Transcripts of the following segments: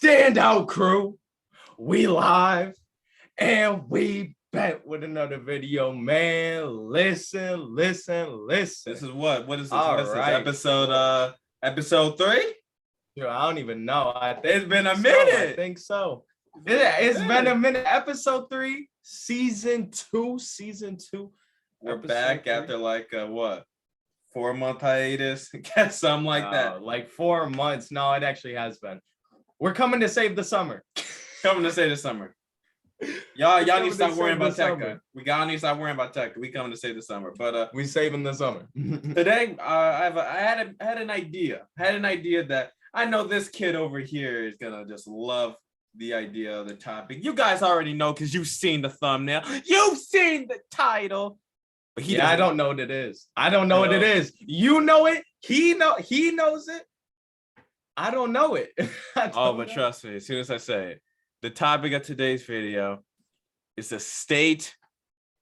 Standout crew, we live and we back with another video, man. Listen. This is what? What is this? All What is this? right. Episode 3? Dude, I don't even know. It's been a minute. I think so. It's been a minute. Episode 3, season 2. We're back after like what? 4-month hiatus? Guess something like that. Like 4 months. No, it actually has been. We're coming to save the summer. Coming to save the summer. Y'all need to stop worrying about tech. We gotta need to stop worrying about tech. We coming to save the summer. But we saving the summer. Today, I had an idea. That I know this kid over here is gonna just love the idea of the topic. You guys already know because you've seen the thumbnail. You've seen the title. But I don't know what it is. I don't know what it is. You know it. He knows it. I don't know it. But trust me, as soon as I say it, the topic of today's video is the state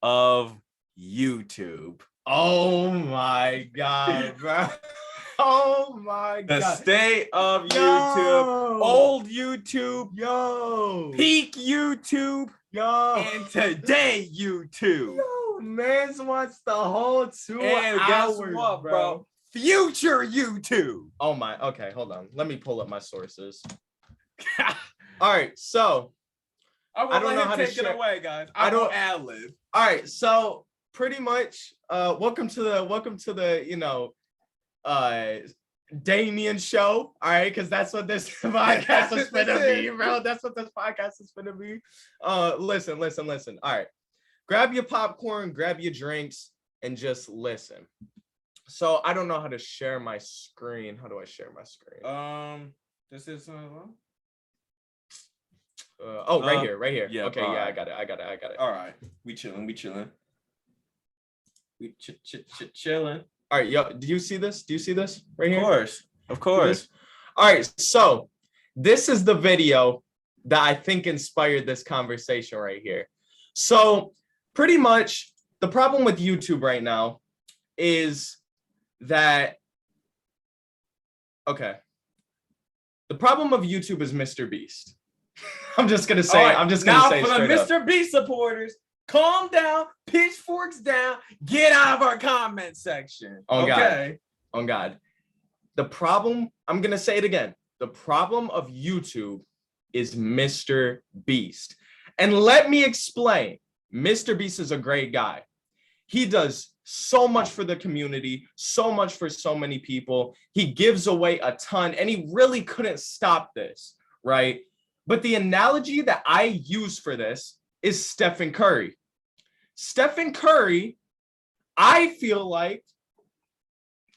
of YouTube. Oh my God, bro. Oh my God. The state of YouTube. Old YouTube. Yo. Peak YouTube. Yo. And today YouTube. Yo, man wants the whole 2 and hours, guess what, bro? Future YouTube. Oh my. Okay, hold on. Let me pull up my sources. All right, so I don't know how to take it away, guys. I don't ad-lib. All right, so pretty much, welcome to the Damien show. All right, because that's what this podcast is gonna be, bro. That's what this podcast is gonna be. Listen. All right, grab your popcorn, grab your drinks, and just listen. So I don't know how to share my screen. How do I share my screen? This is right here. Yeah. Okay. Yeah, I got it. All right. We chilling. We chilling. All right, yo. Do you see this? Right here? Of course. All right. So this is the video that I think inspired this conversation right here. So pretty much the problem with YouTube right now is that, okay. The problem of YouTube is mrbeast. I'm just gonna say. Right, now for the mrbeast supporters, calm down, pitchforks down, get out of our comment section. On God. The problem. I'm gonna say it again. The problem of YouTube is mrbeast, and let me explain. mrbeast is a great guy. He does so much for the community, so much for so many people. He gives away a ton, and he really couldn't stop this, right? But the analogy that I use for this is Stephen Curry. Stephen Curry, I feel like,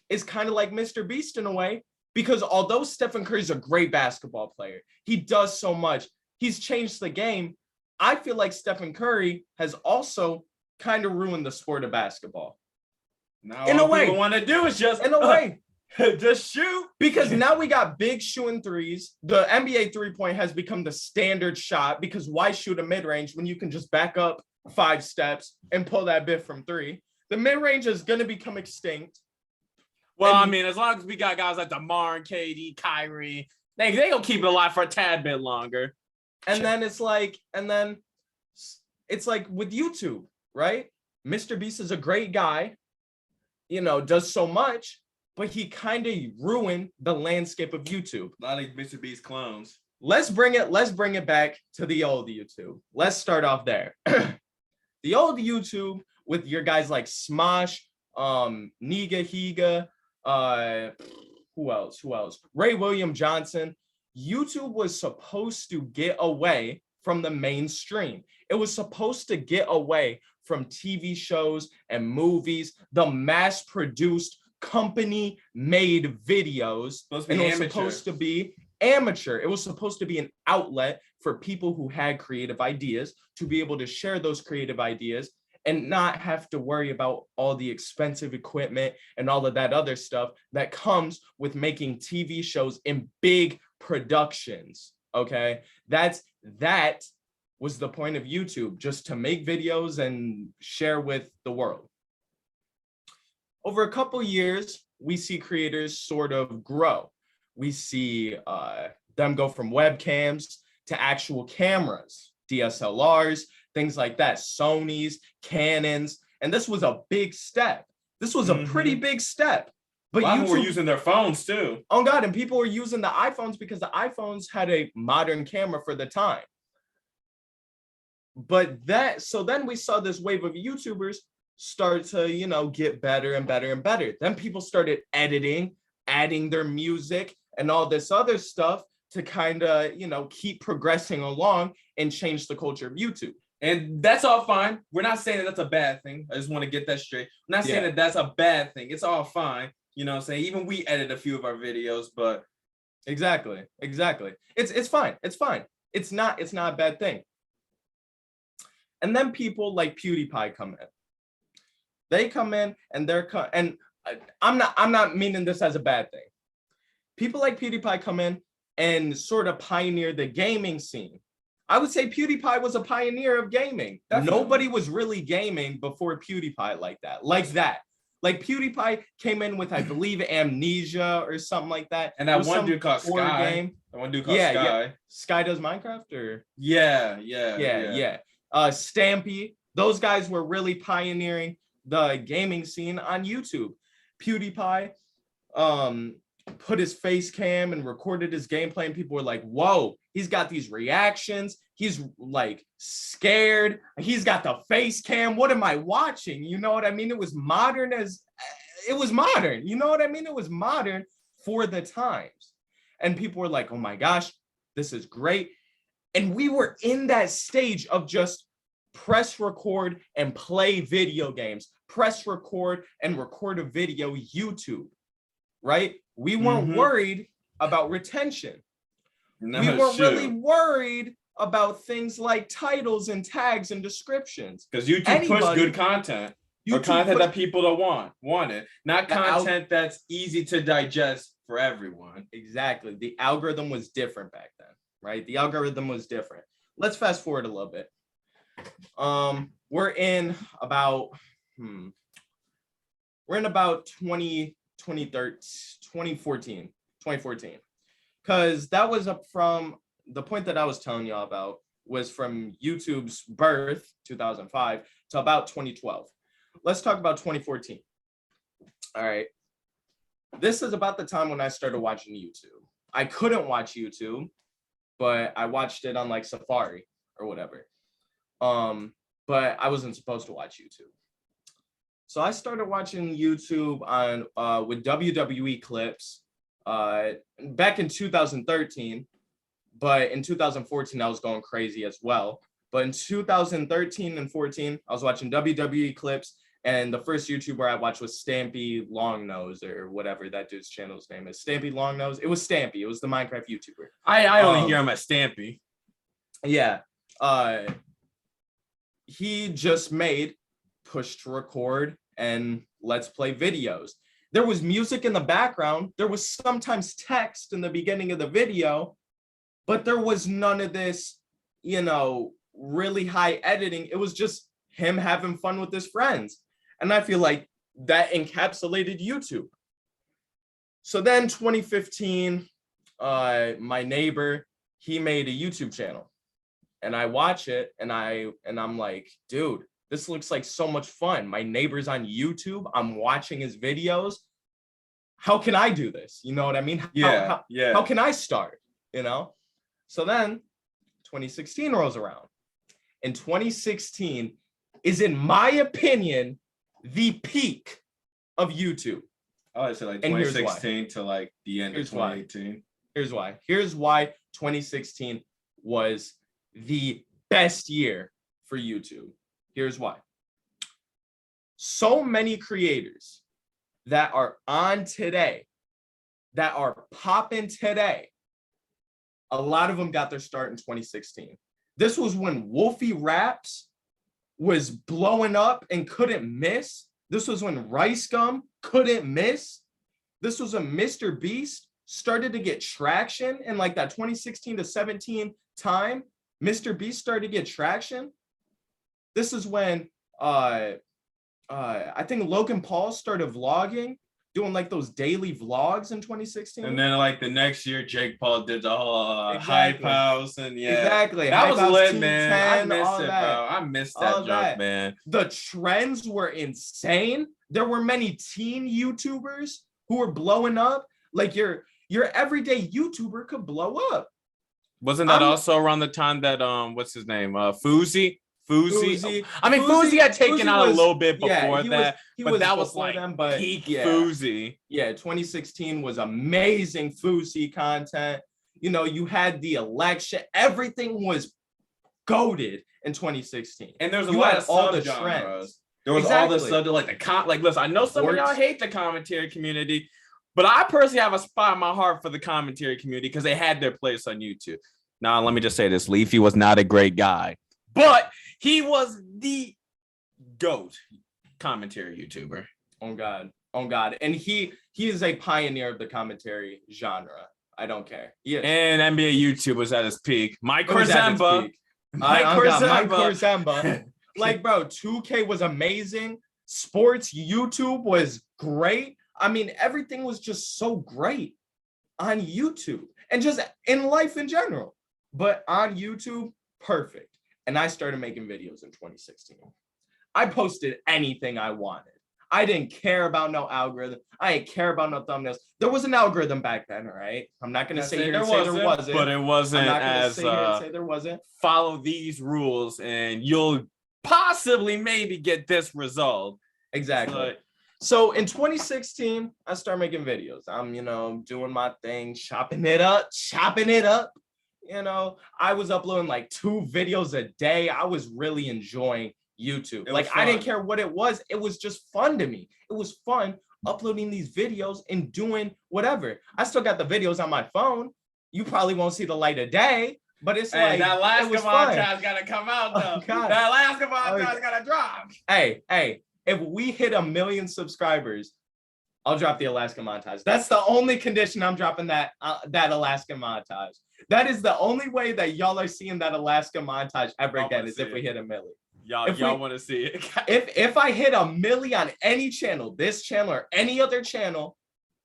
is kind of like mrbeast in a way, because although Stephen Curry is a great basketball player, he does so much, he's changed the game. I feel like Stephen Curry has also kind of ruined the sport of basketball. Now in a way, what want to do is just just shoot, because now we got big shooting threes. The NBA 3-point has become the standard shot, because why shoot a mid-range when you can just back up 5 steps and pull that bit from 3? The mid-range is going to become extinct. Well, I mean, as long as we got guys like DeMar and KD, Kyrie, they gonna keep it alive for a tad bit longer. And then it's like with YouTube, right? mrbeast is a great guy, does so much, but he kind of ruined the landscape of YouTube. A lot of mrbeast clones. Let's bring it back to the old YouTube. Let's start off there. The old YouTube with your guys like Smosh, Niga Higa, who else? Ray William Johnson. YouTube was supposed to get away from the mainstream. It was supposed to get away from TV shows and movies, the mass-produced, company-made videos. And it was supposed to be amateur. It was supposed to be an outlet for people who had creative ideas to be able to share those creative ideas and not have to worry about all the expensive equipment and all of that other stuff that comes with making TV shows in big productions. Okay, that was the point of YouTube, just to make videos and share with the world. Over a couple years, we see creators sort of grow. We see them go from webcams to actual cameras, DSLRs, things like that, Sonys, Canons. And this was a big step. This was a pretty big step. But a lot more using their phones too. Oh God, and people were using the iPhones because the iPhones had a modern camera for the time. But so then we saw this wave of YouTubers start to, you know, get better and better and better. Then people started editing, adding their music and all this other stuff to kind of, you know, keep progressing along and change the culture of YouTube. And that's all fine. We're not saying that that's a bad thing. I just want to get that straight. I'm not saying that that's a bad thing. It's all fine. You know what I'm saying? Even we edit a few of our videos, but exactly. It's fine. It's not a bad thing. And then people like PewDiePie come in. They come in and and I'm not meaning this as a bad thing. People like PewDiePie come in and sort of pioneer the gaming scene. I would say PewDiePie was a pioneer of gaming. Definitely. Nobody was really gaming before PewDiePie like that. Like PewDiePie came in with, I believe, Amnesia or something like that. And that one dude called Sky. Game. That one dude called Sky. Yeah. Sky does Minecraft or? Yeah. Stampy. Those guys were really pioneering the gaming scene on YouTube. PewDiePie put his face cam and recorded his gameplay, and people were like, whoa, he's got these reactions. He's like scared. He's got the face cam. What am I watching? You know what I mean? It was modern. You know what I mean? It was modern for the times. And people were like, oh my gosh, this is great. And we were in that stage of just press record and play video games, press record and record a video YouTube, right? We weren't worried about retention. No, we weren't really worried about things like titles and tags and descriptions. Because YouTube pushed good content. Or content that people don't want it. Not content that's easy to digest for everyone. Exactly. The algorithm was different back then, right? The algorithm was different. Let's fast forward a little bit. We're in about 2014. Because that was up from the point that I was telling y'all about was from YouTube's birth, 2005, to about 2012. Let's talk about 2014. All right. This is about the time when I started watching YouTube. I couldn't watch YouTube, but I watched it on like Safari or whatever. But I wasn't supposed to watch YouTube. So I started watching YouTube on with WWE clips back in 2013, but in 2014 I was going crazy as well. But in 2013 and 14, I was watching WWE clips, and the first YouTuber I watched was Stampy Longnose or whatever that dude's channel's name is. Stampy Longnose. It was Stampy. It was the Minecraft YouTuber. I only hear him as Stampy. Yeah. He just made push to record and let's play videos. There was music in the background. There was sometimes text in the beginning of the video, but there was none of this, you know, really high editing. It was just him having fun with his friends. And I feel like that encapsulated YouTube. So then 2015, my neighbor, he made a YouTube channel. And I watch it and I'm like, dude, this looks like so much fun. My neighbor's on YouTube. I'm watching his videos. How can I do this? You know what I mean? How can I start? You know? So then 2016 rolls around. And 2016 is, in my opinion, the peak of YouTube. Oh, so like 2016 to like the end of 2018. Here's why. Here's why 2016 was the best year for YouTube. Here's why. So many creators that are on today, that are popping today, a lot of them got their start in 2016. This was when Wolfie Raps was blowing up and couldn't miss. This was when Rice Gum couldn't miss. This was when mrbeast started to get traction in like that 2016 to 17 time. mrbeast started to get traction. This is when I think Logan Paul started vlogging. doing like those daily vlogs in 2016. And then like the next year, Jake Paul did the whole Exactly. Hype House, and yeah, Exactly. that Hype was House, lit, Team man. I 10, missed all it, that. bro. I missed All that that. joke, man. The trends were insane. There were many teen YouTubers who were blowing up. Like your everyday YouTuber could blow up. Wasn't that also around the time that what's his name? Fousey? Fousey. I mean, Fousey had taken Fousey out was, a little bit before he that, was but that was before like them, but peak yeah. Fousey. Yeah, 2016 was amazing Fousey content. You know, you had the election. Everything was goated in 2016. And there's a you lot had of all the subgenres. trends. There was Exactly. all the subject, like like listen, I know some of y'all Sports. hate the commentary community, but I personally have a spot in my heart for the commentary community because they had their place on YouTube. Now, let me just say this. Leafy was not a great guy, but he was the GOAT commentary YouTuber. Oh God. And he is a pioneer of the commentary genre. I don't care. Yes. And NBA YouTube was at its peak. Mike Korzemba. Mike Korzemba. Like, bro, 2K was amazing. Sports YouTube was great. I mean, everything was just so great on YouTube and just in life in general. But on YouTube, perfect. And I started making videos in 2016. I posted anything I wanted. I didn't care about no algorithm. I didn't care about no thumbnails. There was an algorithm back then, all right? I'm not going to say here and say there wasn't. But it wasn't I'm not going to as say here and say there wasn't. Follow these rules and you'll possibly maybe get this result. Exactly. So in 2016, I started making videos. I'm, doing my thing, chopping it up. I was uploading like 2 videos a day. I was really enjoying YouTube. Like, I didn't care what it was. It was just fun to me. It was fun uploading these videos and doing whatever. I still got the videos on my phone. You probably won't see the light of day, but it's like that Alaska montage gotta come out though. That Alaska montage gotta drop. Hey, if we hit 1 million subscribers, I'll drop the Alaska montage. That's the only condition I'm dropping that Alaska montage. That is the only way that y'all are seeing that Alaska montage ever again is if we hit 1 million. Y'all want to see it. if I hit 1 million on any channel, this channel or any other channel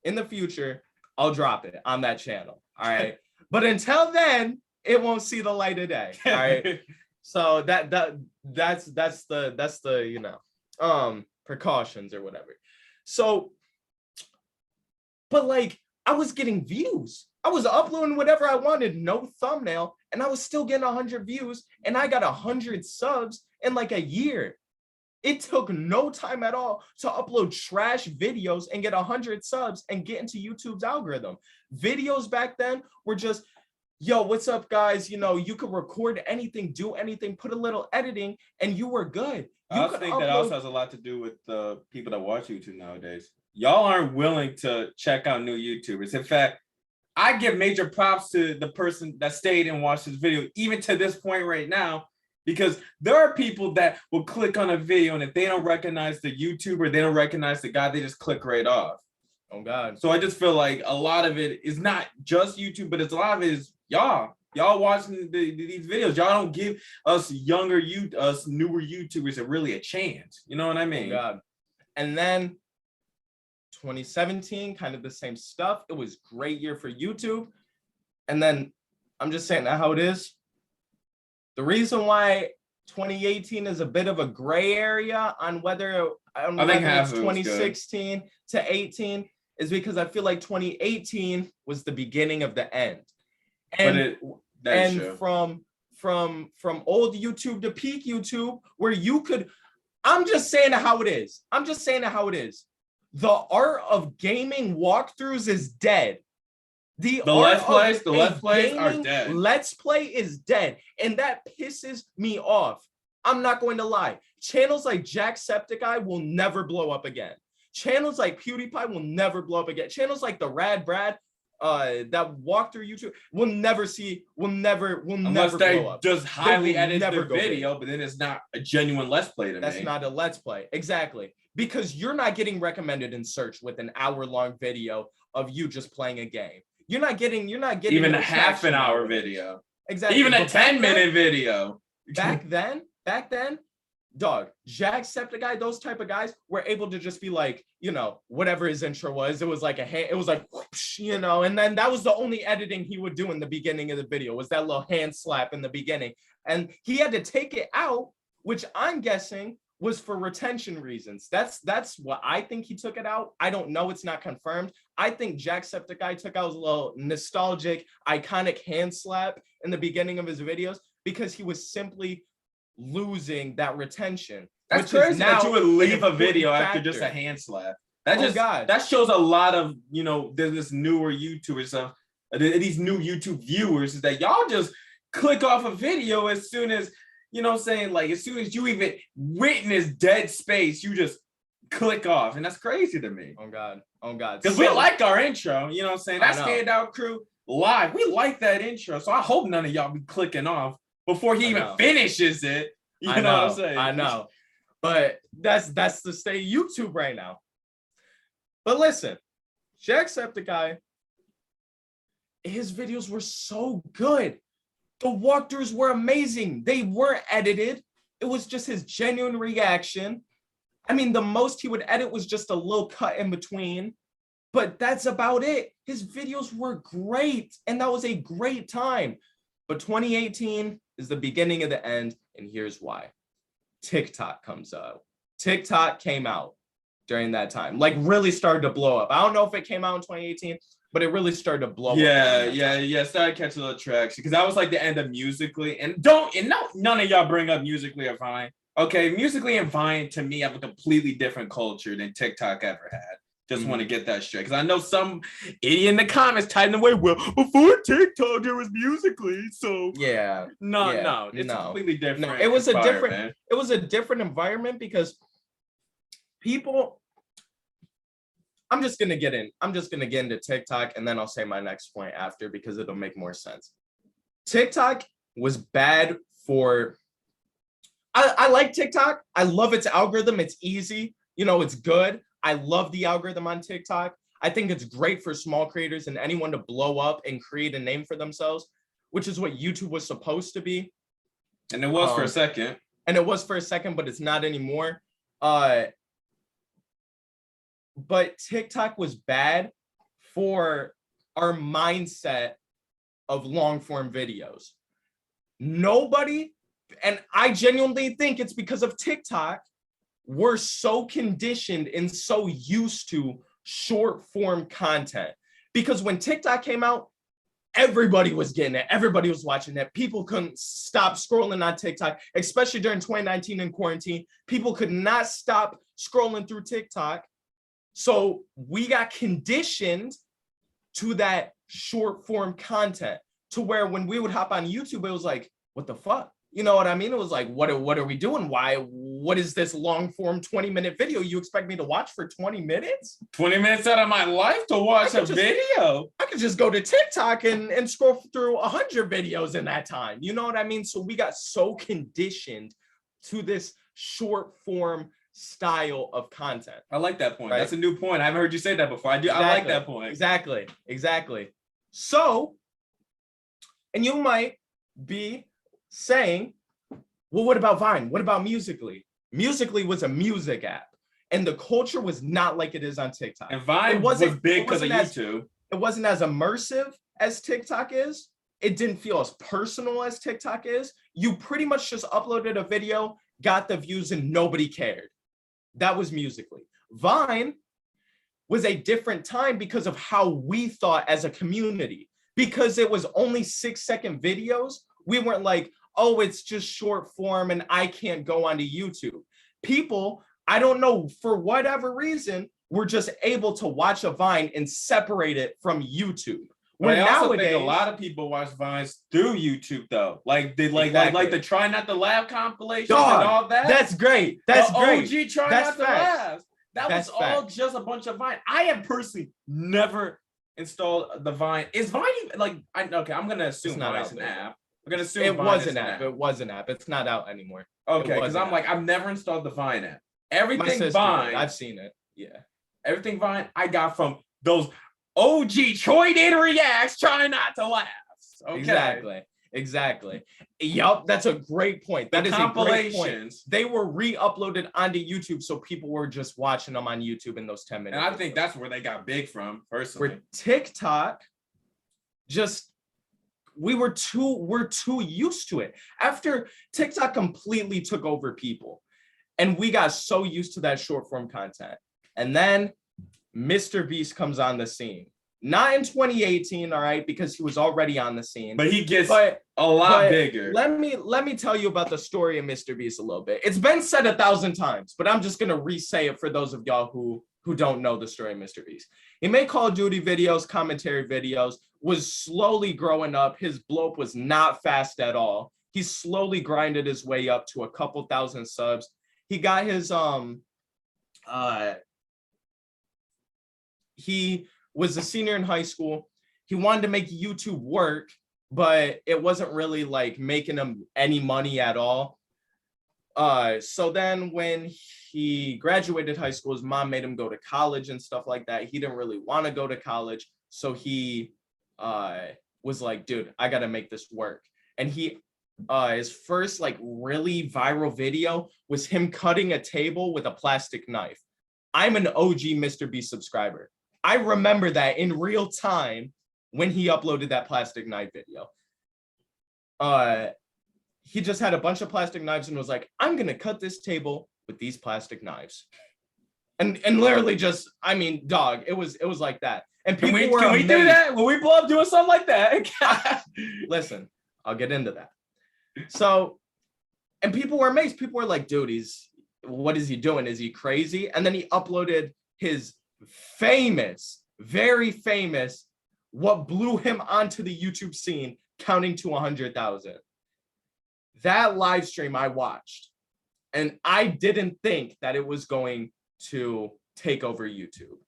in the future, I'll drop it on that channel. All right. But until then, it won't see the light of day. All right. So that's the precautions or whatever. So, but like I was getting views. I was uploading whatever I wanted, no thumbnail, and I was still getting 100 views, and I got 100 subs in like a year. It took no time at all to upload trash videos and get 100 subs and get into YouTube's algorithm. Videos back then were just, yo, what's up, guys? You could record anything, do anything, put a little editing, and you were good. I think that also has a lot to do with the people that watch YouTube nowadays. Y'all aren't willing to check out new YouTubers. In fact, I give major props to the person that stayed and watched this video, even to this point right now, because there are people that will click on a video and if they don't recognize the YouTuber, they don't recognize the guy, they just click right off. Oh God. So I just feel like a lot of it is not just YouTube, but it's a lot of it is y'all watching these videos. Y'all don't give us newer YouTubers really a chance. You know what I mean? Oh God. And then 2017, kind of the same stuff. It was a great year for YouTube. And then I'm just saying that how it is. The reason why 2018 is a bit of a gray area on whether it's 2016 to 18 is because I feel like 2018 was the beginning of the end. And from old YouTube to peak YouTube, where you could, I'm just saying it how it is. The art of gaming walkthroughs is dead. The Let's Plays are dead. Let's Play is dead. And that pisses me off. I'm not going to lie. Channels like Jacksepticeye will never blow up again. Channels like PewDiePie will never blow up again. Channels like the Rad Brad that walk through YouTube will never blow up. Just highly edit the video, but then it's not a genuine Let's Play to me. That's not a Let's Play. Exactly. Because you're not getting recommended in search with an hour-long video of you just playing a game. You're not getting even a half an hour video. Exactly. Even a 10-minute video. Back then, dog, Jacksepticeye, those type of guys were able to just be like, you know, whatever his intro was, it was like it was like, whoosh, you know, and then that was the only editing he would do in the beginning of the video, was that little hand slap in the beginning. And he had to take it out, which I'm guessing was for retention reasons. That's what I think he took it out. I don't know, it's not confirmed. I think Jacksepticeye took out a little nostalgic, iconic hand slap in the beginning of his videos because he was simply losing that retention. That's crazy that you would leave a video after just a hand slap. That shows a lot of, you know, this newer YouTubers, these new YouTube viewers, is that y'all just click off a video as soon as, you know what I'm saying, like as soon as you even witness dead space, you just click off. And that's crazy to me. Oh God. Because we like our intro, you know what I'm saying? That Standout crew live, we like that intro. So I hope none of y'all be clicking off before he even finishes it. You know what I'm saying? I know. But that's the state of YouTube right now. But listen, Jacksepticeye, his videos were so good. The walkthroughs were amazing. They weren't edited. It was just his genuine reaction. I mean, the most he would edit was just a little cut in between, but that's about it. His videos were great, and that was a great time. But 2018 is the beginning of the end, and here's why. TikTok comes out. TikTok came out during that time, like really started to blow up. I don't know if it came out in 2018, but it really started to blow up. Yeah. Started catching a little traction because that was like the end of Musical.ly. And none of y'all bring up Musical.ly or Vine. Okay, Musical.ly and Vine to me have a completely different culture than TikTok ever had. Just want to get that straight because I know some idiot in the comments typing away. Well, before TikTok there was Musical.ly, so no, it's completely different. No, it was a different environment because people. I'm just gonna get into TikTok and then I'll say my next point after because it'll make more sense. TikTok was bad for. I like TikTok. I love its algorithm. It's easy. You know, it's good. I love the algorithm on TikTok. I think it's great for small creators and anyone to blow up and create a name for themselves, which is what YouTube was supposed to be. And it was for a second. But it's not anymore. But TikTok was bad for our mindset of long form videos. Nobody, and I genuinely think it's because of TikTok, we're so conditioned and so used to short form content. Because when TikTok came out, everybody was getting it. Everybody was watching it. People couldn't stop scrolling on TikTok, especially during 2019 in quarantine. People could not stop scrolling through TikTok. So we got conditioned to that short form content to where when we would hop on YouTube, it was like, what the fuck? You know what I mean? It was like, what are we doing? What is this long form 20-minute video? You expect me to watch for 20 minutes? 20 minutes out of my life to watch a video? I could just go to TikTok and scroll through 100 videos in that time. You know what I mean? So we got so conditioned to this short form style of content. I like that point. Right? That's a new point. I haven't heard you say that before. Exactly. I like that point. Exactly. So, and you might be saying, well, what about Vine? What about Musical.ly? Musical.ly was a music app, and the culture was not like it is on TikTok. And Vine was big because of YouTube. It wasn't as immersive as TikTok is. It didn't feel as personal as TikTok is. You pretty much just uploaded a video, got the views, and nobody cared. That was Musical.ly. Vine was a different time because of how we thought as a community. Because it was only 6-second videos, we weren't like, oh, it's just short form and I can't go onto YouTube. People, I don't know, for whatever reason, were just able to watch a Vine and separate it from YouTube. Where nowadays, think a lot of people watch Vines through YouTube though. Like the Try Not to Laugh compilation and all that. That's great. That's great. OG Try Not to Laugh. That was all just a bunch of Vine. I have personally never installed the Vine. Is Vine like? I'm gonna assume Vine's an app. I'm gonna assume it was an app. It was an app. It's not out anymore. Okay, because I'm like, I've never installed the Vine app. Everything Vine, I've seen it. Yeah. Everything Vine I got from those OG Troy did reacts, Try Not to Laugh. Okay. Exactly. Exactly. Yup, that's a great point. That The is a great point. compilations. They were re-uploaded onto YouTube, so people were just watching them on YouTube in those 10-minute. And I think that's where they got big from, personally. Where TikTok, just we're too used to it. After TikTok completely took over people, and we got so used to that short form content, and then Mr. Beast comes on the scene. Not in 2018, all right, because he was already on the scene. But he gets a lot bigger. Let me tell you about the story of Mr. Beast a little bit. It's been said 1,000 times, but I'm just gonna re-say it for those of y'all who don't know the story of Mr. Beast. He made Call of Duty videos, commentary videos, was slowly growing up. His blow up was not fast at all. He slowly grinded his way up to a couple thousand subs. He got his he was a senior in high school. He wanted to make YouTube work, but it wasn't really like making him any money at all. So then when he graduated high school, his mom made him go to college and stuff like that. He didn't really want to go to college. So he was like, dude, I got to make this work. And his first like really viral video was him cutting a table with a plastic knife. I'm an OG Mr. Beast subscriber. I remember that in real time when he uploaded that plastic knife video. He just had a bunch of plastic knives and was like, I'm gonna cut this table with these plastic knives. And literally just, I mean, dog, it was like that. And people were can we do that? Will we blow up doing something like that? Listen, I'll get into that. So, and people were amazed. People were like, dude, what is he doing? Is he crazy? And then he uploaded his famous, very famous, what blew him onto the YouTube scene, counting to 100,000. That live stream I watched, and I didn't think that it was going to take over YouTube.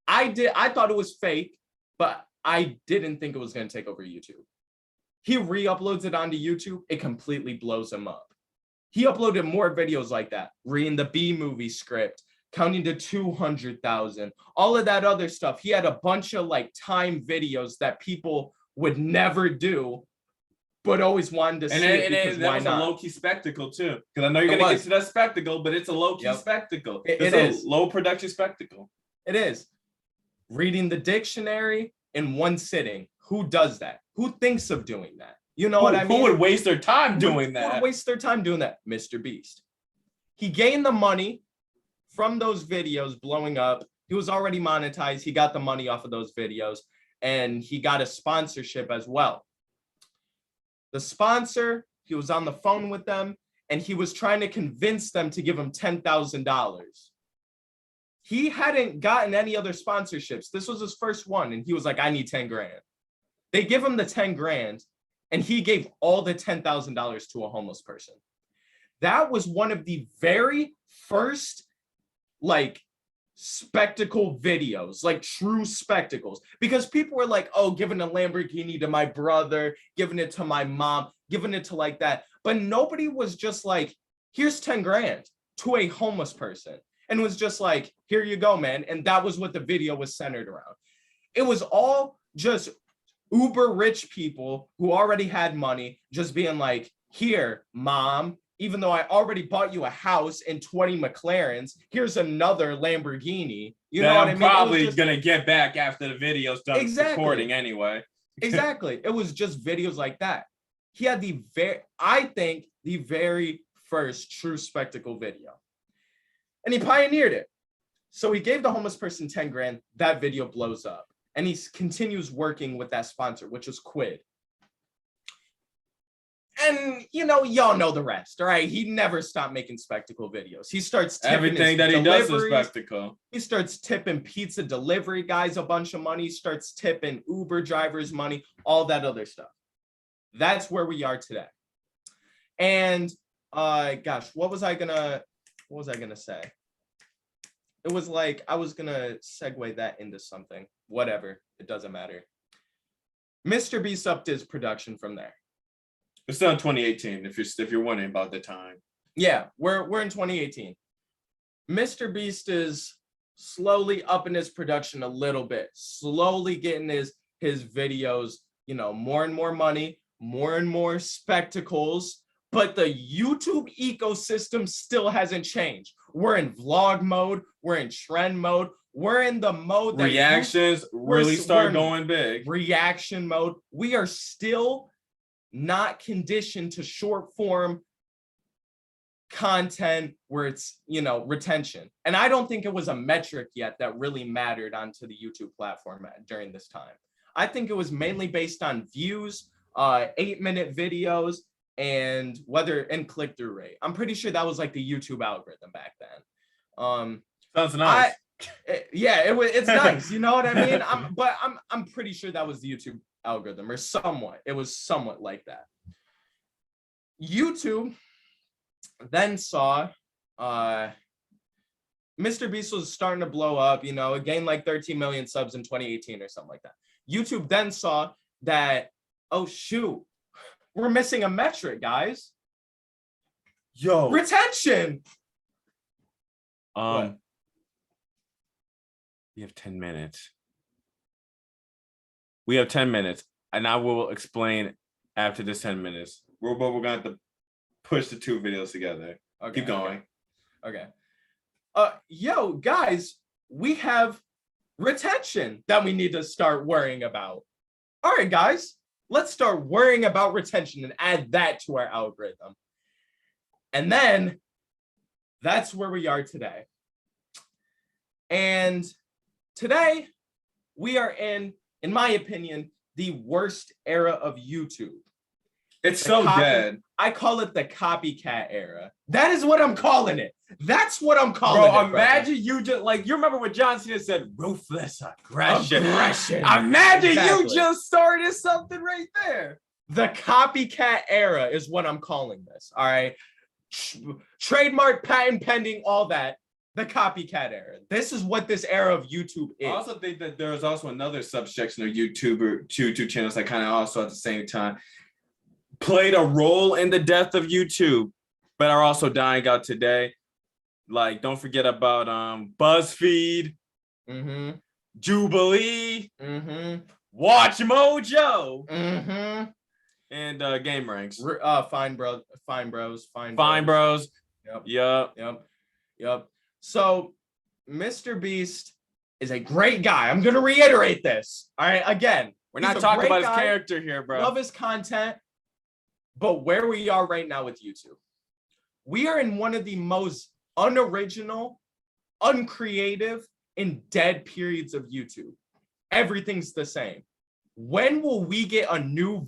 I thought it was fake, but I didn't think it was going to take over YouTube. He re-uploads it onto YouTube, it completely blows him up. He uploaded more videos like that, reading the B-movie script, counting to 200,000, all of that other stuff. He had a bunch of like time videos that people would never do, but always wanted to see it because why not? That was a low-key spectacle too. Because I know you're going to get to that spectacle, but it's a low-key spectacle. It's a low-production spectacle. It is. Reading the dictionary in one sitting. Who does that? Who thinks of doing that? You know what I mean? Who would waste their time doing that? Who would waste their time doing that? Mr. Beast. He gained the money from those videos blowing up. He was already monetized. He got the money off of those videos, and he got a sponsorship as well. The sponsor, he was on the phone with them, and he was trying to convince them to give him $10,000. He hadn't gotten any other sponsorships. This was his first one, and he was like, I need 10 grand. They give him the 10 grand, and he gave all the $10,000 to a homeless person. That was one of the very first like spectacle videos, like true spectacles, because people were like, oh, giving a Lamborghini to my brother, giving it to my mom, giving it to like that. But nobody was just like, here's 10 grand to a homeless person. And was just like, here you go, man. And that was what the video was centered around. It was all just uber rich people who already had money, just being like, here, mom, even though I already bought you a house and 20 McLarens, here's another Lamborghini. You know what I mean? I'm probably going to get back after the video's done recording anyway. Exactly. It was just videos like that. He had I think, the very first true spectacle video. And he pioneered it. So he gave the homeless person 10 grand. That video blows up. And he continues working with that sponsor, which was Quid. And, you know, y'all know the rest, all right? He never stopped making spectacle videos. He starts tipping everything that he does is spectacle. He starts tipping pizza delivery guys a bunch of money, starts tipping Uber drivers money, all that other stuff. That's where we are today. And, gosh, what was I gonna say? It was like, I was gonna segue that into something. Whatever, it doesn't matter. Mr. Beast upped his production from there. It's still in 2018, if you're wondering about the time. Yeah, we're in 2018. Mr. Beast is slowly upping his production a little bit, slowly getting his videos, you know, more and more money, more and more spectacles, but the YouTube ecosystem still hasn't changed. We're in vlog mode. We're in trend mode. We're in the mode that reactions really start going big. Reaction mode. We are still not conditioned to short form content where it's, you know, retention. And I don't think it was a metric yet that really mattered onto the YouTube platform during this time. I think it was mainly based on views, 8-minute videos, and click-through rate. I'm pretty sure that was like the YouTube algorithm back then. Sounds nice. It's nice, you know what I mean? I'm pretty sure that was the YouTube algorithm, or somewhat. It was somewhat like that. YouTube then saw Mr. Beast was starting to blow up, you know, it gained like 13 million subs in 2018 or something like that. YouTube then saw that, oh shoot, we're missing a metric, guys. Yo. Retention. What? We have 10 minutes. We have 10 minutes, and I will explain after this 10 minutes. We're going to have to push the 2 videos together. Okay, keep going. Okay. Yo, guys, we have retention that we need to start worrying about. All right, guys, let's start worrying about retention and add that to our algorithm. And then that's where we are today. And today we are in my opinion, the worst era of YouTube. It's so dead. I call it the copycat era. That is what I'm calling it. That's what I'm calling it. Bro, imagine you just like, you remember what John Cena said, ruthless aggression. Imagine you just started something right there. The copycat era is what I'm calling this. All right. Trademark, patent pending, all that. The copycat era. This is what this era of YouTube is. I also think that there is also another subsection of YouTube channels that kind of also at the same time played a role in the death of YouTube, but are also dying out today. Like, don't forget about BuzzFeed, Jubilee, Watch Mojo, and Game Ranks. Fine Bros. Yep. So Mr. Beast is a great guy. I'm gonna reiterate this. All right, again, we're not talking about his character here, bro. Love his content, but where we are right now with YouTube, we are in one of the most unoriginal, uncreative, and dead periods of YouTube. Everything's the same. When will we get a new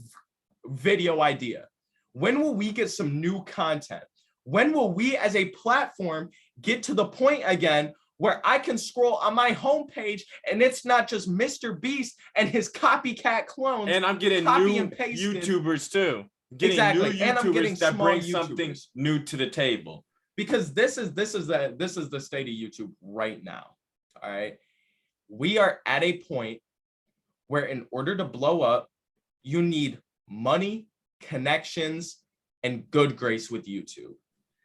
video idea? When will we get some new content? When will we as a platform get to the point again where I can scroll on my homepage and it's not just Mr. Beast and his copycat clones. And I'm getting new YouTubers too. Getting new YouTubers that bring something new to the table. Because this is the state of YouTube right now. All right. We are at a point where in order to blow up, you need money, connections, and good grace with YouTube.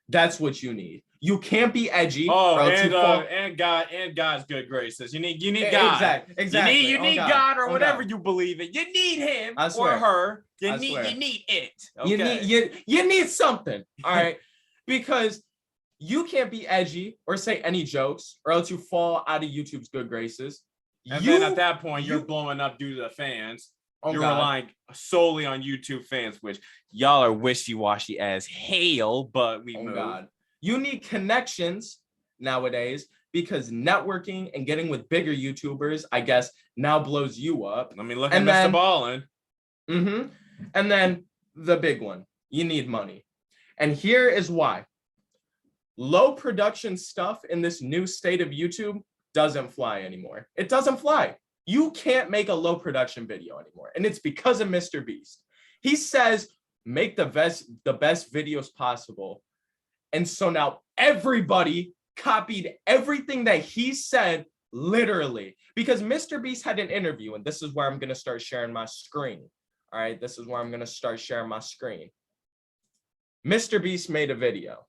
That's what you need. You can't be edgy. Oh, and God's good graces. You need God. Exactly. You need God or whatever you believe in. You need him or her. You need it. Okay. You need something. All right. Because you can't be edgy or say any jokes, or else you fall out of YouTube's good graces. And then at that point, you're blowing up due to the fans. You're relying solely on YouTube fans, which y'all are wishy-washy as hell, but we move. God. You need connections nowadays because networking and getting with bigger YouTubers, I guess, now blows you up. I mean, look at Mr. Ballin. And then the big one, you need money. And here is why. Low production stuff in this new state of YouTube doesn't fly anymore. It doesn't fly. You can't make a low production video anymore. And it's because of Mr. Beast. He says, make the best videos possible. And so now everybody copied everything that he said, literally. Because Mr. Beast had an interview, and this is where I'm going to start sharing my screen. All right, this is where I'm going to start sharing my screen. Mr. Beast made a video.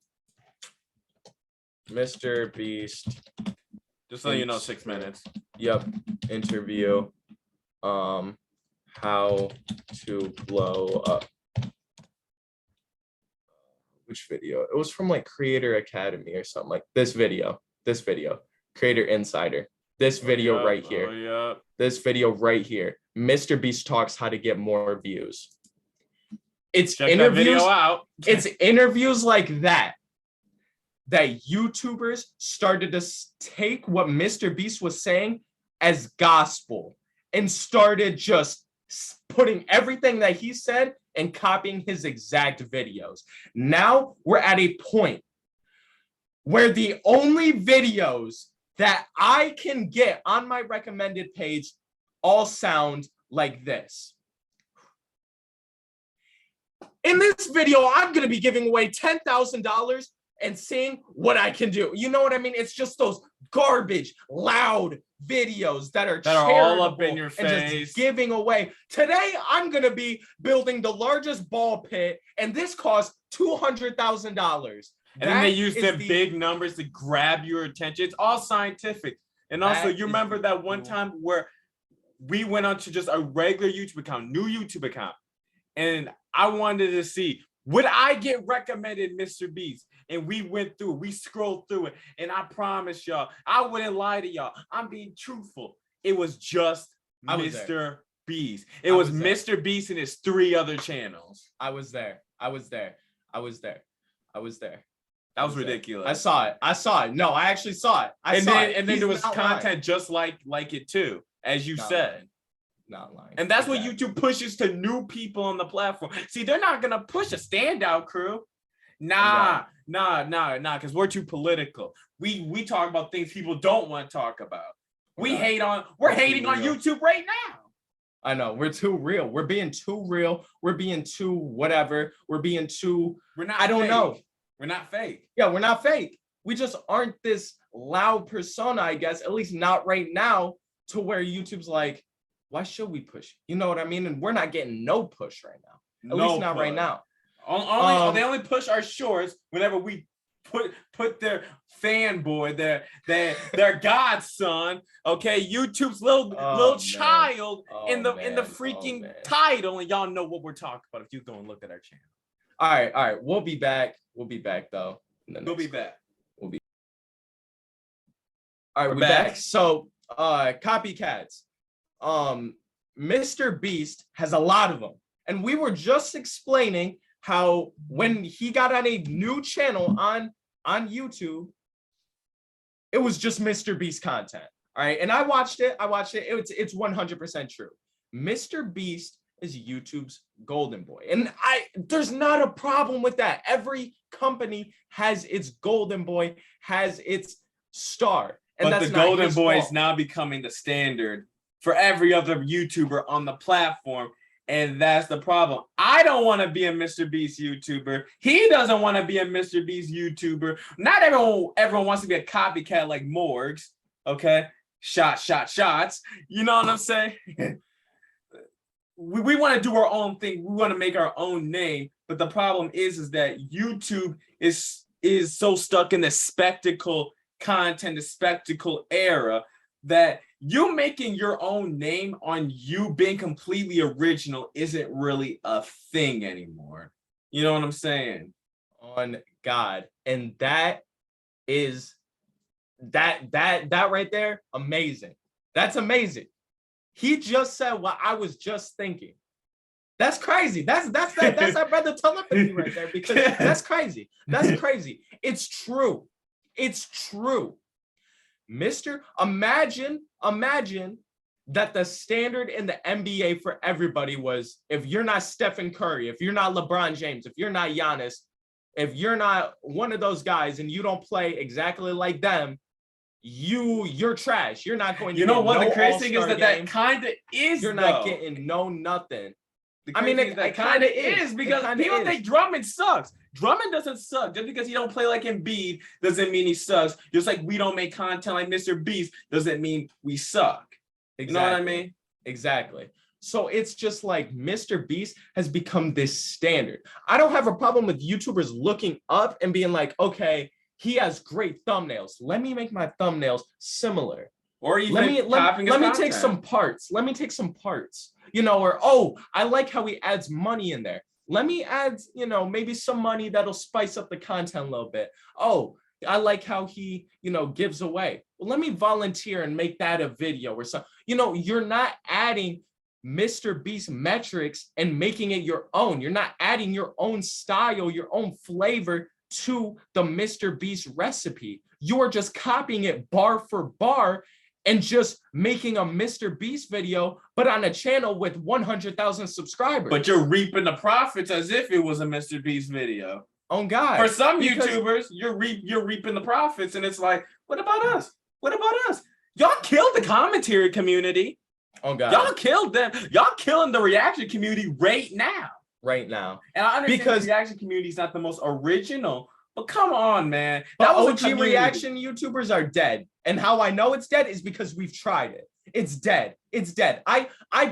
Mr. Beast. Just so you know, 6 minutes. Yep. Interview. how to blow up. Which video? It was from like Creator Academy or something like this video, Creator Insider, this video right here. Oh, yeah. This video right here. Mr. Beast talks how to get more views. It's Check interviews. that video out. It's interviews like that YouTubers started to take what Mr. Beast was saying as gospel and started just putting everything that he said and copying his exact videos. Now we're at a point where the only videos that I can get on my recommended page all sound like this. In this video, I'm going to be giving away $10,000 and seeing what I can do. You know what I mean? It's just those garbage, loud videos that are all up in your face. And just giving away. Today, I'm going to be building the largest ball pit, and this costs $200,000. And then they use the big numbers to grab your attention. It's all scientific. And also, you remember that one time where we went onto just a regular YouTube account, new YouTube account, and I wanted to see, would I get recommended Mr. Beast? And we went through it. We scrolled through it. And I promise y'all, I wouldn't lie to y'all. I'm being truthful. It was just Mr. Beast. It was Mr. Beast and his 3 other channels. I was there. That was ridiculous. I saw it. No, I actually saw it. And then there was content just like it too, as you said. Not lying. And that's what YouTube pushes to new people on the platform. See, they're not gonna push a standout crew. Nah, because we're too political. We talk about things people don't want to talk about. We're hating on YouTube right now. I know, we're too real. We're being too real. We're being too whatever. We're being too I don't know. We're not fake. Yeah, we're not fake. We just aren't this loud persona, I guess, at least not right now, to where YouTube's like, why should we push? You know what I mean? And we're not getting no push right now. At least not right now. They only push our shorts whenever we put their fanboy, their godson, okay, YouTube's little child in the freaking title, and y'all know what we're talking about if you go and look at our channel. All right. We'll be back. We'll be back though. We'll be back. All right, we're back. So copycats. Mr. Beast has a lot of them. And we were just explaining how when he got on a new channel on YouTube, it was just Mr. Beast content. All right. And I watched it. It's 100% true. Mr. Beast is YouTube's golden boy. And there's not a problem with that. Every company has its golden boy, has its star. And but the golden boy is now becoming the standard for every other YouTuber on the platform. And that's the problem. I don't want to be a Mr. Beast YouTuber. He doesn't want to be a Mr. Beast YouTuber. Not everyone wants to be a copycat like Morgs. Okay? Shots. You know what I'm saying? we want to do our own thing. We want to make our own name. But the problem is that YouTube is so stuck in the spectacle content, the spectacle era, that you making your own name on you being completely original isn't really a thing anymore. You know what I'm saying? On God. And that is that right there, amazing. That's amazing. He just said what I was just thinking. That's crazy. That's that brother telepathy right there, because that's crazy. That's crazy. It's true. It's true. Imagine that the standard in the NBA for everybody was, if you're not Stephen Curry, if you're not LeBron James, if you're not Giannis, if you're not one of those guys and you don't play exactly like them, you're trash. You're not going to. You know what? The crazy thing is that kind of is. You're not getting nothing. I mean, it kind of is, because people think Drummond sucks. Drummond doesn't suck. Just because he don't play like Embiid doesn't mean he sucks. Just like we don't make content like Mr. Beast doesn't mean we suck. Exactly. You know what I mean? Exactly. So it's just like Mr. Beast has become this standard. I don't have a problem with YouTubers looking up and being like, okay, he has great thumbnails. Let me make my thumbnails similar. Or even let me take content. some parts. Let me take some parts. You know, or oh, I like how he adds money in there. Let me add, you know, maybe some money that'll spice up the content a little bit. Oh, I like how he, you know, gives away. Well, let me volunteer and make that a video or something. You know, you're not adding Mr. Beast metrics and making it your own. You're not adding your own style, your own flavor to the Mr. Beast recipe. You're just copying it bar for bar and just making a Mr. Beast video, but on a channel with 100,000 subscribers. But you're reaping the profits as if it was a Mr. Beast video. Oh God! For some YouTubers, you're reaping the profits, and it's like, what about us? What about us? Y'all killed the commentary community. Oh God! Y'all killed them. Y'all killing the reaction community right now. Right now. And I understand because the reaction community is not the most original, but come on, man. That was OG reaction YouTubers are dead. And how I know it's dead is because we've tried it. It's dead. It's dead. I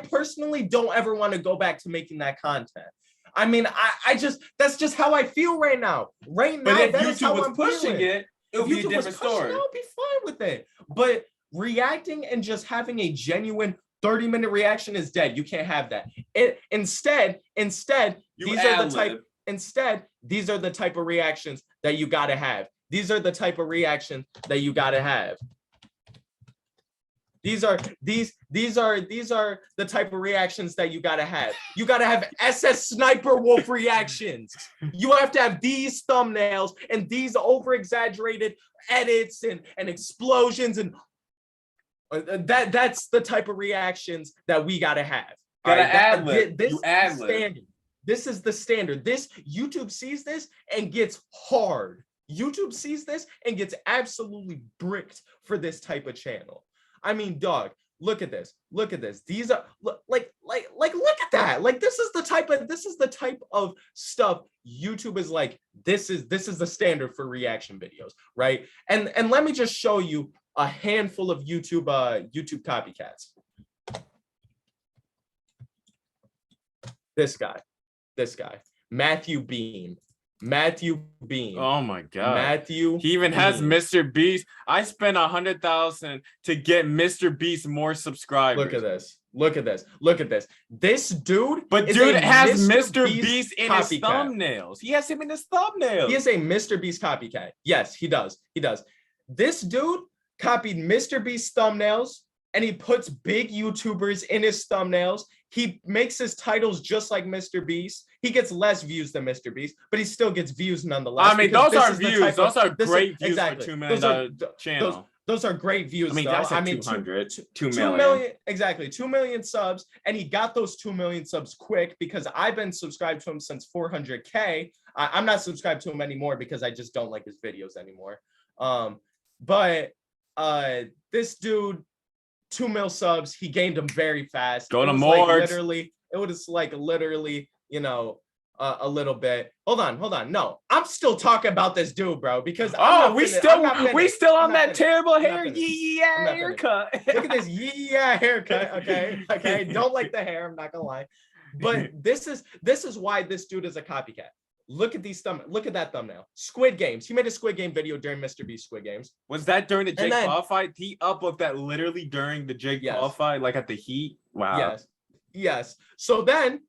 personally don't ever want to go back to making that content. I mean, I just, that's just how I feel right now. Right now, but if that is YouTube how was I'm pushing feeling. it would be a different story. I'll be fine with it. But reacting and just having a genuine 30-minute reaction is dead. You can't have that. Instead, these are the type of reactions that you gotta have. These are the type of reactions that you gotta have. These are the type of reactions that you gotta have. You gotta have SS Sniper Wolf reactions. You have to have these thumbnails and these over-exaggerated edits and explosions and that's the type of reactions that we gotta have. Gotta ad lib. This is the standard. This YouTube sees this and gets hard. YouTube sees this and gets absolutely bricked for this type of channel. I mean, dog, look at this. Look at this. These are like look at that. Like this is the type of stuff YouTube is like, this is the standard for reaction videos, right? And let me just show you a handful of YouTube copycats. This guy, Matthew Beam. Oh my God. Matthew. He even has Mr. Beast. I spent 100,000 to get Mr. Beast more subscribers. Look at this. This dude. But dude has Mr. Beast in his thumbnails. He has him in his thumbnails. He is a Mr. Beast copycat. Yes, he does. This dude copied Mr. Beast thumbnails and he puts big YouTubers in his thumbnails. He makes his titles just like Mr. Beast. He gets less views than Mr. Beast, but he still gets views nonetheless. I mean, those are views. Those are great views for $2 million channel. Those are great views. I mean, that's 200, 2 million. 2 million, exactly. 2 million subs. And he got those 2 million subs quick because I've been subscribed to him since 400K. I'm not subscribed to him anymore because I just don't like his videos anymore. But this dude, 2 mil subs, he gained them very fast. Go to more. It was like literally, you know, a little bit. Hold on. No, I'm still talking about this dude, bro, because we still on that terrible hair haircut. Look at this haircut. Okay. Don't like the hair. I'm not gonna lie, but this is why this dude is a copycat. Look at that thumbnail. Squid Games. He made a Squid Game video during Mr. Beast Squid Games. Was that during the Jake Paul fight? He uploaded that literally during the Jake Paul fight, like at the heat. Wow. Yes. So then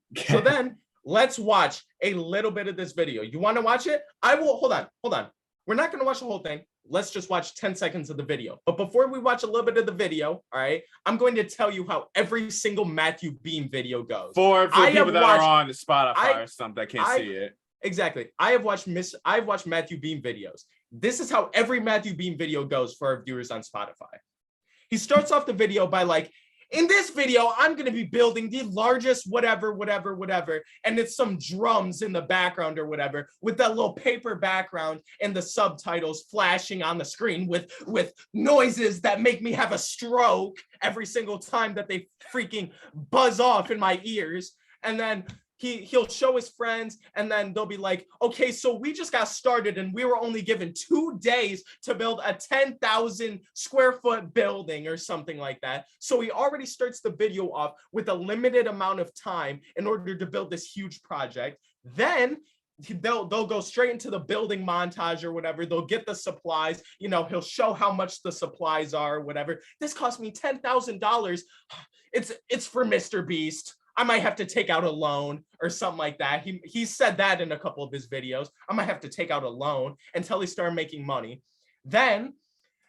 let's watch a little bit of this video. You want to watch it? I will. Hold on. We're not going to watch the whole thing. Let's just watch 10 seconds of the video. But before we watch a little bit of the video, all right, I'm going to tell you how every single Matthew Beam video goes. For people that are on Spotify or something that can't see it. Exactly. I've watched Matthew Beam videos. This is how every Matthew Beam video goes for our viewers on Spotify. He starts off the video by like, in this video, I'm going to be building the largest whatever. And it's some drums in the background or whatever with that little paper background and the subtitles flashing on the screen with noises that make me have a stroke every single time that they freaking buzz off in my ears. And then he'll show his friends and then they'll be like, okay, so we just got started and we were only given 2 days to build a 10,000 square foot building or something like that. So he already starts the video off with a limited amount of time in order to build this huge project. Then they'll go straight into the building montage or whatever. They'll get the supplies. You know, he'll show how much the supplies are, or whatever. This cost me $10,000. It's for Mr. Beast. I might have to take out a loan or something like that. He said that in a couple of his videos. I might have to take out a loan until he started making money. Then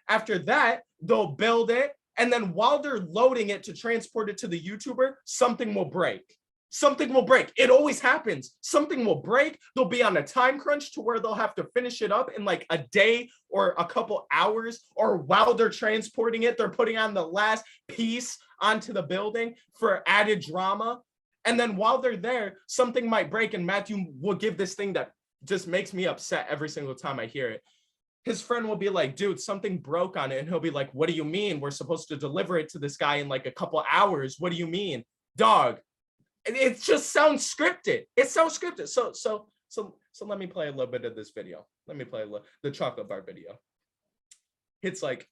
after that, they'll build it. And then while they're loading it to transport it to the YouTuber, something will break. Something will break. It always happens. Something will break. They'll be on a time crunch to where they'll have to finish it up in like a day or a couple hours, or while they're transporting it, they're putting on the last piece onto the building for added drama. And then while they're there, something might break, and Matthew will give this thing that just makes me upset every single time I hear it. His friend will be like, dude, something broke on it. And he'll be like, what do you mean? We're supposed to deliver it to this guy in like a couple hours. What do you mean? Dog. It just sounds scripted. It sounds scripted. So let me play a little bit of this video. Let me play the chocolate bar video. It's like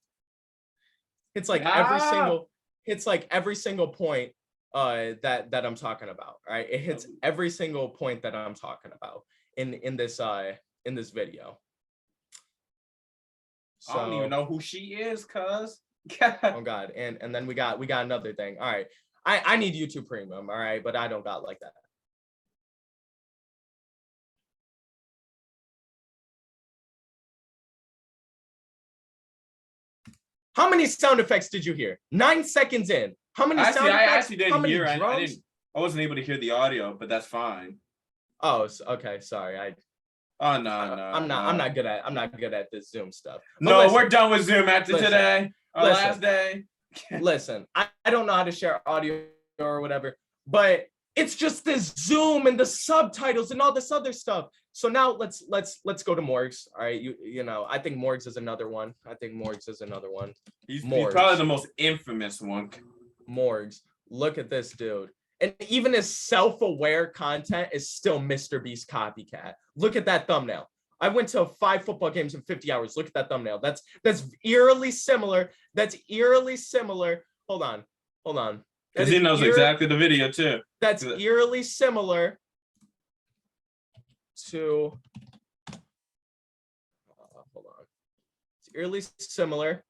every single point that I'm talking about. Right? It hits every single point that I'm talking about in this video. So, I don't even know who she is, cuz. Oh God. And then we got another thing. All right. I need YouTube Premium, all right, but I don't got like that. How many sound effects did you hear? 9 seconds in. How many sound effects? I actually didn't hear. I wasn't able to hear the audio, but that's fine. Oh, okay. Sorry. I'm not good at this Zoom stuff. But no, listen, we're done with Zoom after today. Our last day. Listen, I don't know how to share audio or whatever, but it's just this Zoom and the subtitles and all this other stuff. So now let's go to Morgs. All right, you know, I think Morgs is another one. He's probably the most infamous one. Morgs, look at this dude. And even his self-aware content is still Mr. Beast copycat. Look at that thumbnail. I went to 5 football games in 50 hours. Look at that thumbnail. That's eerily similar. Hold on. Because he knows exactly the video too. That's eerily similar to. Hold on. It's eerily similar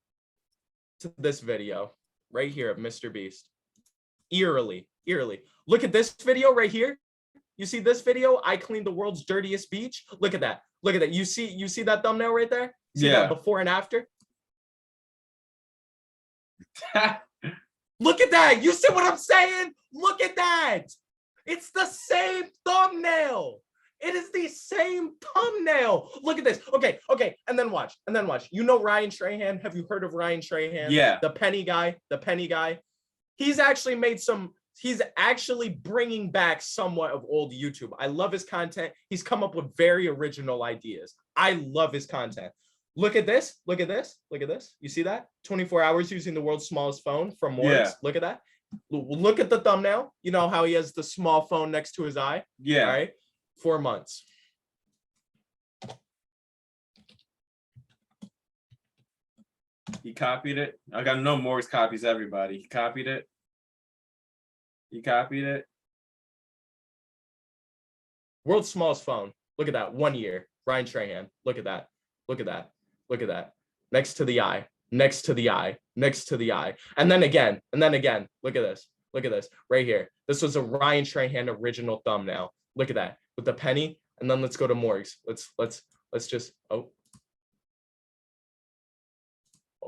to this video right here of Mr. Beast. Eerily. Look at this video right here. You see this video? I cleaned the world's dirtiest beach. Look at that. You see that thumbnail right there? See that before and after? Look at that. You see what I'm saying? Look at that. It's the same thumbnail. It is the same thumbnail. Look at this. Okay. And then watch. You know Ryan Trahan? Have you heard of Ryan Trahan? Yeah. The penny guy. He's actually bringing back somewhat of old YouTube. I love his content. He's come up with very original ideas. I love his content. Look at this. You see that? 24 hours using the world's smallest phone from Morgs. Yeah. Look at that. Look at the thumbnail. You know how he has the small phone next to his eye? Yeah. All right. 4 months. He copied it. I got no Morgs copies everybody. He copied it. World's smallest phone. Look at that. 1 year. Ryan Trahan. Look at that. Next to the eye. And then again. Look at this. Right here. This was a Ryan Trahan original thumbnail. Look at that. With the penny. And then let's go to Morgs. Let's just hold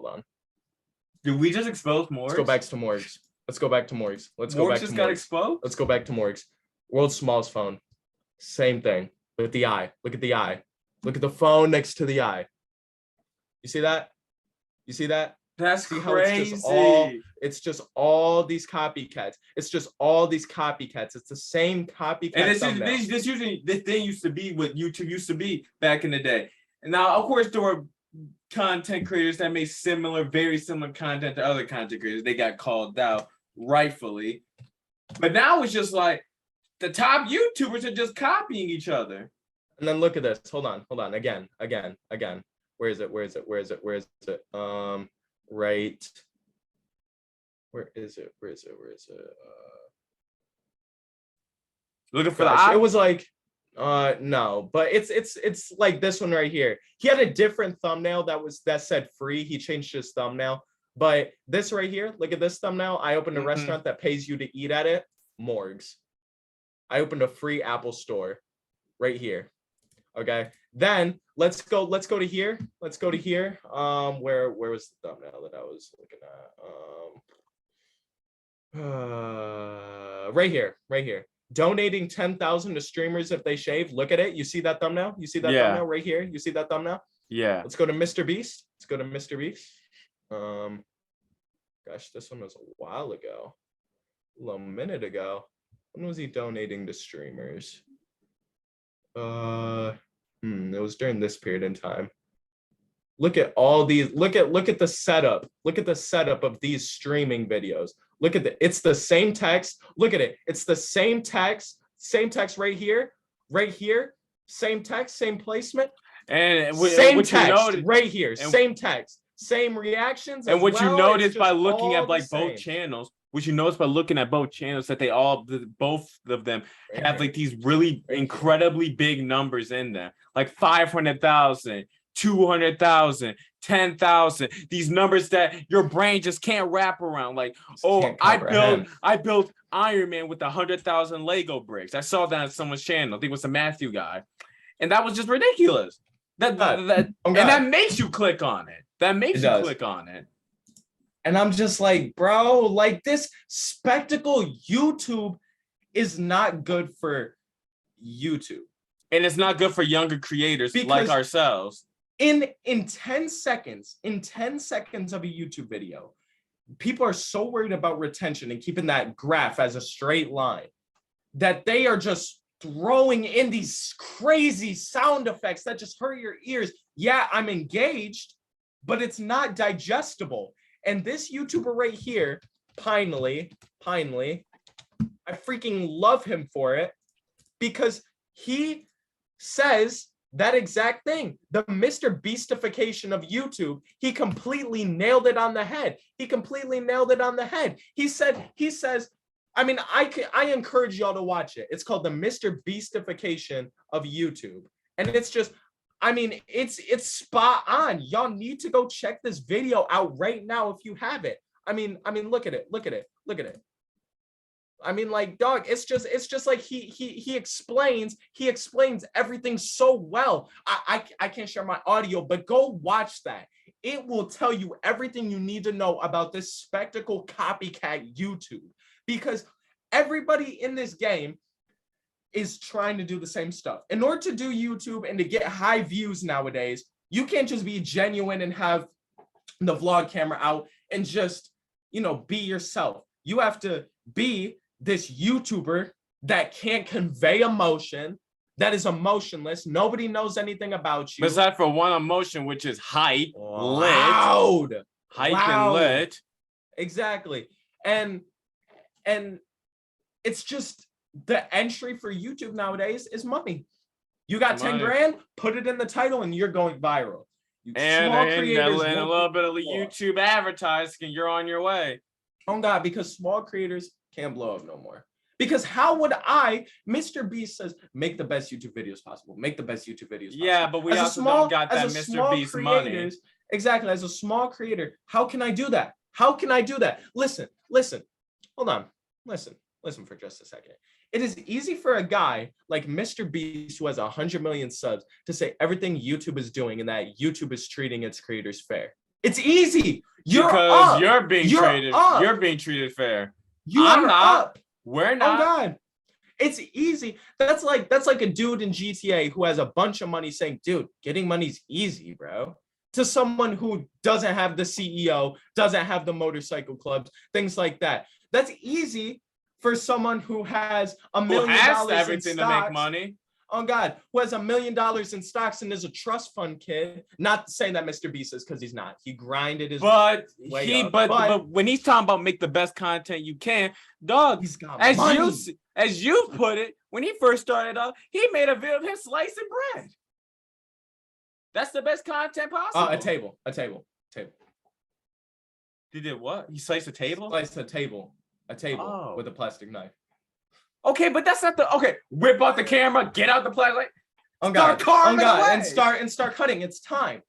on. Did we just expose Morgs? Let's go back to Morgs. Morgs just got exposed? Let's go back to Morgs. World's smallest phone. Same thing. With the eye. Look at the eye. Look at the phone next to the eye. You see that? That's see crazy. How it's just all these copycats. It's the same copycat. And this usually the thing used to be what YouTube used to be back in the day. And now, of course, there were content creators that made very similar content to other content creators. They got called out rightfully. But now it's just like the top YouTubers are just copying each other. And then look at this. Hold on. Again. Where is it? Right. Where is it? Looking for the eye? It was like, No, but it's like this one right here. He had a different thumbnail that said free. He changed his thumbnail, but this right here, look at this thumbnail. I opened a restaurant that pays you to eat at it. Morgues. I opened a free Apple store right here. Okay, then let's go to here. Let's go to here. Where was the thumbnail that I was looking at? Right here. Donating 10,000 to streamers if they shave. Look at it. You see that thumbnail? You see that thumbnail right here? You see that thumbnail? Yeah. Let's go to Mr. Beast. Let's go to Mr. Beast. Gosh, this one was a while ago. A little minute ago. When was he donating to streamers? It was during this period in time. Look at all these. Look at the setup. Look at the setup of these streaming videos. Look at it's the same text. Look at it. It's the same text right here, same text, same placement, and same text right here, same text, same reactions. And what you notice by looking at like both channels, that they all, both of them have like these really incredibly big numbers in them, like 500,000. 200,000, 10,000, these numbers that your brain just can't wrap around. Like, oh, I built Iron Man with 100,000 Lego bricks. I saw that on someone's channel. I think it was a Matthew guy, and that was just ridiculous. And that makes you click on it. And I'm just like, bro, like this spectacle YouTube is not good for YouTube, and it's not good for younger creators like ourselves. In 10 seconds of a YouTube video, people are so worried about retention and keeping that graph as a straight line that they are just throwing in these crazy sound effects that just hurt your ears. Yeah, I'm engaged, but it's not digestible. And this YouTuber right here, Pinely, I freaking love him for it, because he says that exact thing, the Mr. Beastification of YouTube. He completely nailed it on the head. He says, I mean, I encourage y'all to watch it. It's called the Mr. Beastification of YouTube. And it's just, I mean, it's spot on. Y'all need to go check this video out right now if you have it. I mean, look at it. I mean, like, dog, it's just like he explains everything so well. I can't share my audio, but go watch that. It will tell you everything you need to know about this spectacle copycat YouTube, because everybody in this game is trying to do the same stuff. In order to do YouTube and to get high views nowadays, you can't just be genuine and have the vlog camera out and just, be yourself. You have to be this YouTuber that can't convey emotion, that is emotionless. Nobody knows anything about you. Besides for one emotion, which is hype, loud. And lit. Exactly. And it's just the entry for YouTube nowadays is money. You got 10 grand, put it in the title and you're going viral. And a little bit of YouTube advertising, you're on your way. Oh God, because small creators can't blow up no more. Because how would Mr. Beast says, make the best YouTube videos possible. Yeah, but we also don't got that Mr. Beast money. Exactly. As a small creator, how can I do that? Listen. Hold on. Listen for just a second. It is easy for a guy like Mr. Beast, who has 100 million subs, to say everything YouTube is doing and that YouTube is treating its creators fair. It's easy. You're being treated fair. I'm not. We're not. Oh God. It's easy. That's like a dude in GTA who has a bunch of money saying, dude, getting money's easy, bro. To someone who doesn't have the CEO, doesn't have the motorcycle clubs, things like that. That's easy for someone who has $1 million everything to make money. Oh God, who has $1 million in stocks and is a trust fund kid. Not saying that Mr. Beast is, because he's not. He grinded his but when he's talking about make the best content you can, dog, he's got money. As you put it, when he first started off, he made a video of him slicing bread. That's the best content possible. A table. He did what? He sliced a table? A table with a plastic knife. Okay, but that's not the okay. Whip out the camera, get out the flashlight, God, carving away. and start cutting. It's time.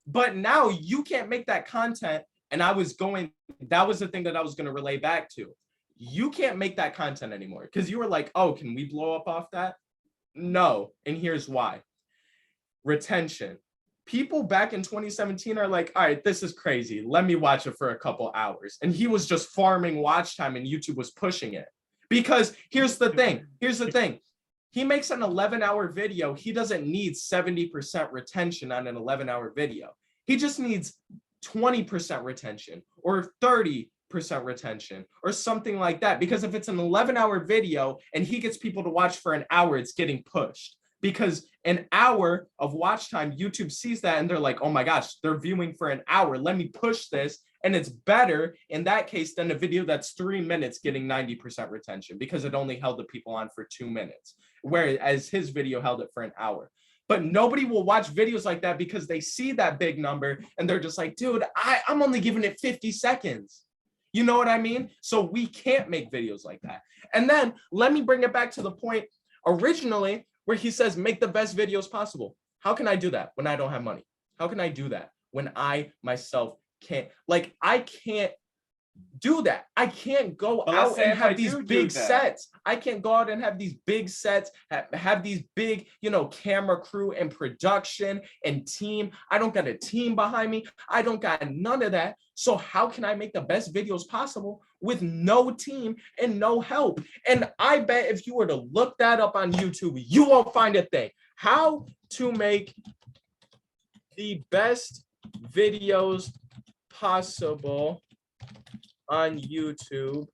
But now you can't make that content. And that was the thing that I was going to relay back to. You can't make that content anymore because you were like, oh, can we blow up off that? No. And here's why. Retention. People back in 2017 are like, all right, this is crazy. Let me watch it for a couple hours. And he was just farming watch time and YouTube was pushing it. Because here's the thing. He makes an 11-hour video. He doesn't need 70% retention on an 11-hour video. He just needs 20% retention or 30% retention or something like that. Because if it's an 11-hour video and he gets people to watch for an hour, it's getting pushed. Because an hour of watch time, YouTube sees that and they're like, oh my gosh, they're viewing for an hour. Let me push this. And it's better in that case than a video that's 3 minutes getting 90% retention because it only held the people on for 2 minutes, whereas his video held it for an hour. But nobody will watch videos like that because they see that big number and they're just like, dude, I'm only giving it 50 seconds. You know what I mean? So we can't make videos like that. And then let me bring it back to the point originally where he says, make the best videos possible. How can I do that when I don't have money? How can I do that when I myself can't? Like, I can't do that. I can't go out and have these big sets. I can't go out and have these big sets, have these big, camera crew and production and team. I don't got a team behind me. I don't got none of that. So how can I make the best videos possible with no team and no help? And I bet if you were to look that up on YouTube, you won't find a thing. How to make the best videos possible on YouTube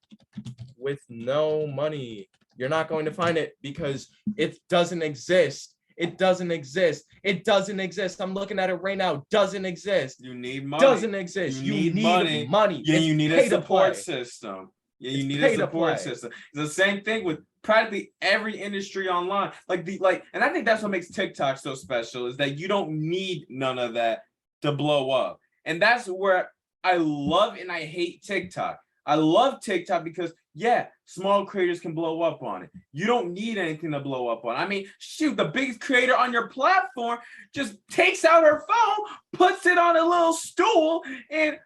with no money. You're not going to find it because it doesn't exist. It doesn't exist. It doesn't exist. I'm looking at it right now. Doesn't exist. You need money. Doesn't exist. You need money. Yeah, you need a support system. Yeah, you need a support system. It's the same thing with practically every industry online. And I think that's what makes TikTok so special is that you don't need none of that to blow up. And that's where I love and I hate TikTok. I love TikTok because, yeah, small creators can blow up on it. You don't need anything to blow up on. I mean, shoot, the biggest creator on your platform just takes out her phone, puts it on a little stool, and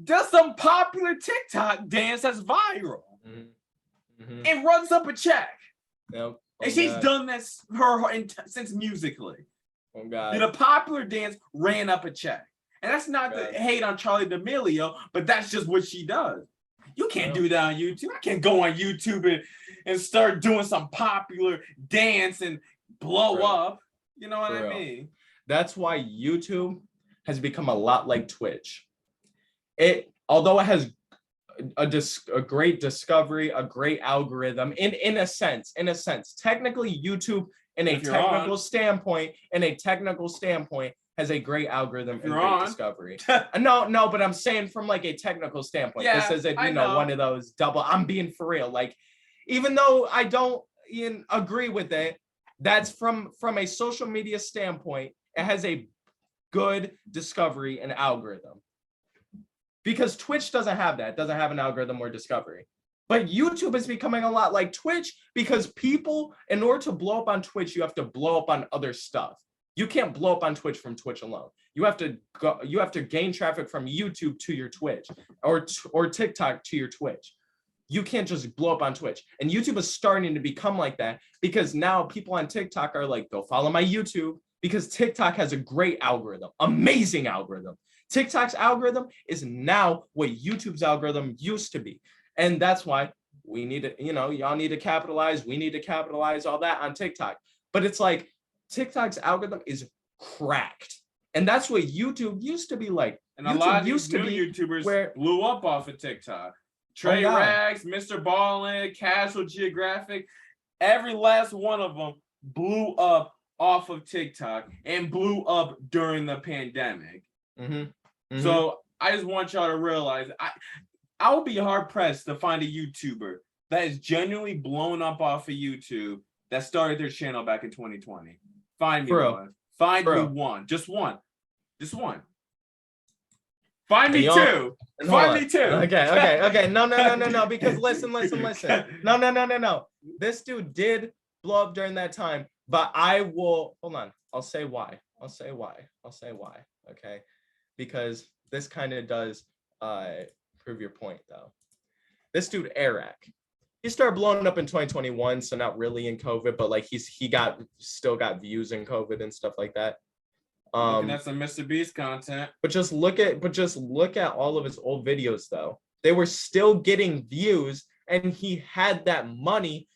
does some popular TikTok dance that's viral and runs up a check. Yep. And she's done this since Musically. Oh, God. Did a popular dance, ran up a check. And that's not to hate on Charlie D'Amelio, but that's just what she does. You can't do that on YouTube. I can't go on YouTube and start doing some popular dance and blow up. You know what I mean? That's why YouTube has become a lot like Twitch. Although it has a great discovery, a great algorithm, in a sense, technically YouTube in a technical standpoint, has a great algorithm and great discovery. No, but I'm saying from like a technical standpoint. Yeah, this isn't, one of those double. I'm being for real. Like, even though I don't agree with it, that's from a social media standpoint. It has a good discovery and algorithm. Because Twitch doesn't have that. It doesn't have an algorithm or discovery. But YouTube is becoming a lot like Twitch because people, in order to blow up on Twitch, you have to blow up on other stuff. You can't blow up on Twitch from Twitch alone. You have to gain traffic from YouTube to your Twitch or TikTok to your Twitch. You can't just blow up on Twitch. And YouTube is starting to become like that because now people on TikTok are like, go follow my YouTube because TikTok has a great algorithm, amazing algorithm. TikTok's algorithm is now what YouTube's algorithm used to be. And that's why we need to, y'all need to capitalize. We need to capitalize all that on TikTok. But it's like, TikTok's algorithm is cracked. And that's what YouTube used to be like. And YouTube a lot of used to be YouTubers blew up off of TikTok. Trey Rags, Mr. Ballin, Casual Geographic, every last one of them blew up off of TikTok and blew up during the pandemic. So I just want y'all to realize, I would be hard pressed to find a YouTuber that is genuinely blown up off of YouTube that started their channel back in 2020. Find me one. Find me one. Just one. Find me too. Find me too. Okay. No. Because listen. No. This dude did blow up during that time, but I will hold on. I'll say why. Okay, because this kind of does prove your point though. This dude Eric, he started blowing up in 2021, so not really in COVID, but like he still got views in COVID and stuff like that. Looking at some Mr. Beast content. But just look at all of his old videos though. They were still getting views and he had that money.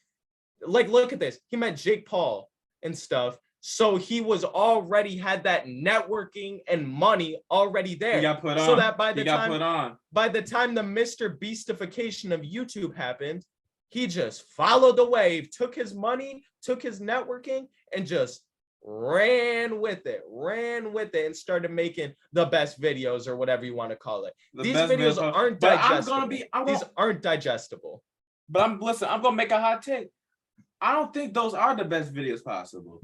Like, look at this. He met Jake Paul and stuff. So he was already had that networking and money already there. He got put on. So that by the time the Mr. Beastification of YouTube happened, he just followed the wave, took his money, took his networking, and just ran with it and started making the best videos or whatever you want to call it. These videos aren't digestible. These aren't digestible. But I'm gonna make a hot take. I don't think those are the best videos possible.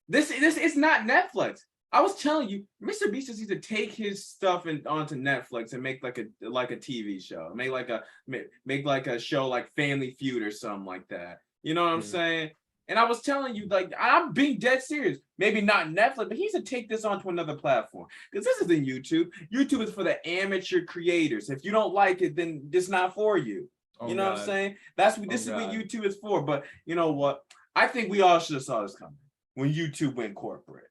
This is not Netflix. I was telling you, Mr. Beast just needs to take his stuff onto Netflix and make like a TV show. Make like a show like Family Feud or something like that. You know what I'm saying? And I was telling you, like, I'm being dead serious. Maybe not Netflix, but he needs to take this onto another platform. Because this isn't YouTube. YouTube is for the amateur creators. If you don't like it, then it's not for you. You know what I'm saying? This is what YouTube is for. But you know what? I think we all should have saw this coming when YouTube went corporate.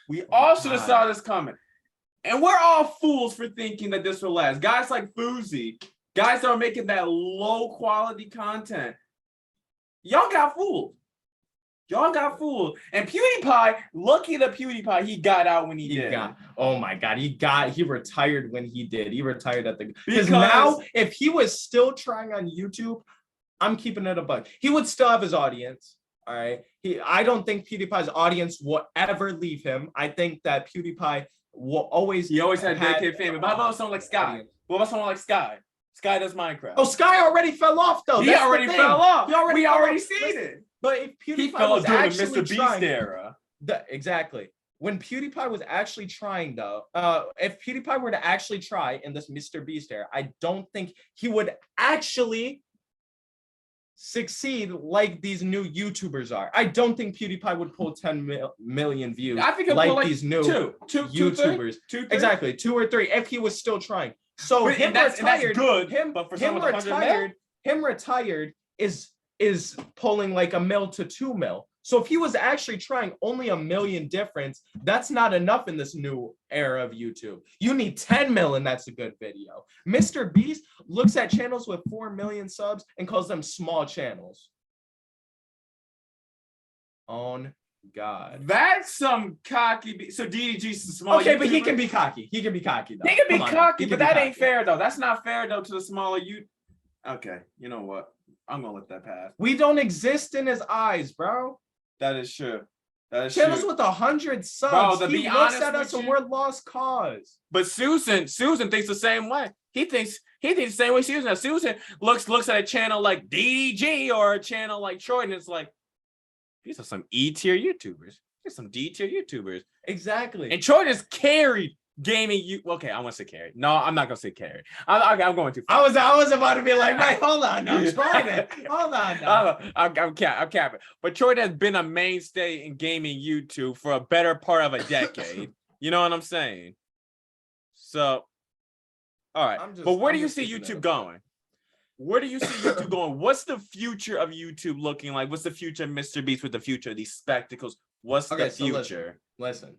We all should have saw this coming. And we're all fools for thinking that this will last. Guys like Fousey, guys that are making that low quality content, y'all got fooled. And PewDiePie, lucky to PewDiePie, he got out when he did. Oh my God, he retired when he did. He retired because now, if he was still trying on YouTube, I'm keeping it a buck. He would still have his audience. All right. I don't think PewDiePie's audience will ever leave him. I think that PewDiePie will always. He always had dedicated fame. But how about someone like Sky? What about someone like Sky? Sky does Minecraft. Oh, Sky already fell off though. He already fell off. We already seen it. But if PewDiePie fell was during actually the Mr. Beast era. Exactly. When PewDiePie was actually trying though, if PewDiePie were to actually try in this Mr. Beast era, I don't think he would actually succeed like these new YouTubers are. I don't think PewDiePie would pull 10 million views. I think like these new YouTubers. Two, exactly, 2 or 3 if he was still trying. So but, him retired, good. But for him retired is pulling like 1 mil to 2 mil. So if he was actually trying only 1 million difference, that's not enough in this new era of YouTube. You need 10 mil and that's a good video. Mr. Beast looks at channels with 4 million subs and calls them small channels. On God. That's some cocky. So DDG's a small. Okay, YouTuber. But he can be cocky. He can be cocky though. He can be cocky, but that ain't fair though. That's not fair though to the smaller you. Okay, you know what? I'm gonna let that pass. We don't exist in his eyes, bro. That is true. That is channels true. with 100 subs. Bro, he looks at us and we're lost cause. But Susan thinks the same way. He thinks the same way Susan does. Susan looks at a channel like DDG or a channel like Troy, and it's like, these are some E-tier YouTubers. These are some D-tier YouTubers. Exactly. And Troy just carried gaming. Okay, I want to say carried. No, I'm not gonna say carried. I'm going too far. I was about to be like, wait, hold on, no, try it. Hold on. No. I'm capping. But Troy has been a mainstay in gaming YouTube for a better part of a decade. You know what I'm saying? So, all right. But where do you see YouTube going? Where do you see YouTube going? What's the future of YouTube looking like? What's the future of Mr. Beast with the future of these spectacles? What's the future? Listen.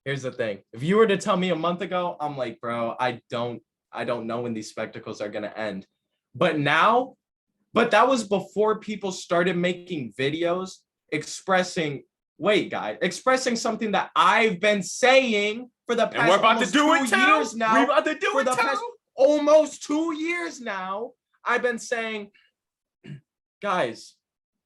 Here's the thing. If you were to tell me a month ago, I'm like, bro, I don't know when these spectacles are gonna end. But that was before people started making videos expressing something that I've been saying for the past and we're about to do it 2 years now. We're about to do it past almost 2 years now. I've been saying, guys,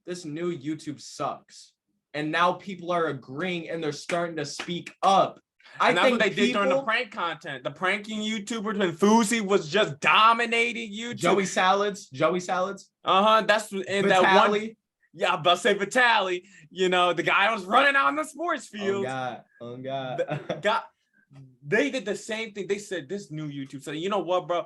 this new YouTube sucks. And now people are agreeing and they're starting to speak up. And that's what they did during the prank content. The pranking YouTubers when Fousey was just dominating YouTube. Joey Salads. That's in that one. Yeah, I'm about to say Vitaly. You know, the guy was running on the sports field. Oh God. they did the same thing. They said this new YouTube. So you know what, bro?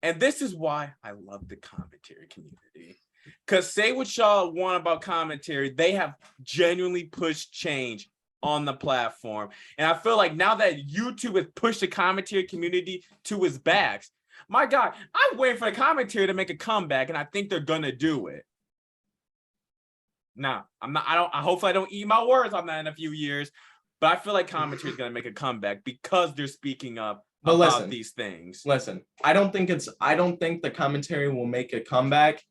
And this is why I love the commentary community. Because say what y'all want about commentary, they have genuinely pushed change on the platform. And I feel like now that YouTube has pushed the commentary community to its backs, my God, I'm waiting for the commentary to make a comeback, and I think they're gonna do it. Now, hopefully I don't eat my words on that in a few years, but I feel like commentary is gonna make a comeback because they're speaking up about these things. Listen, I don't think the commentary will make a comeback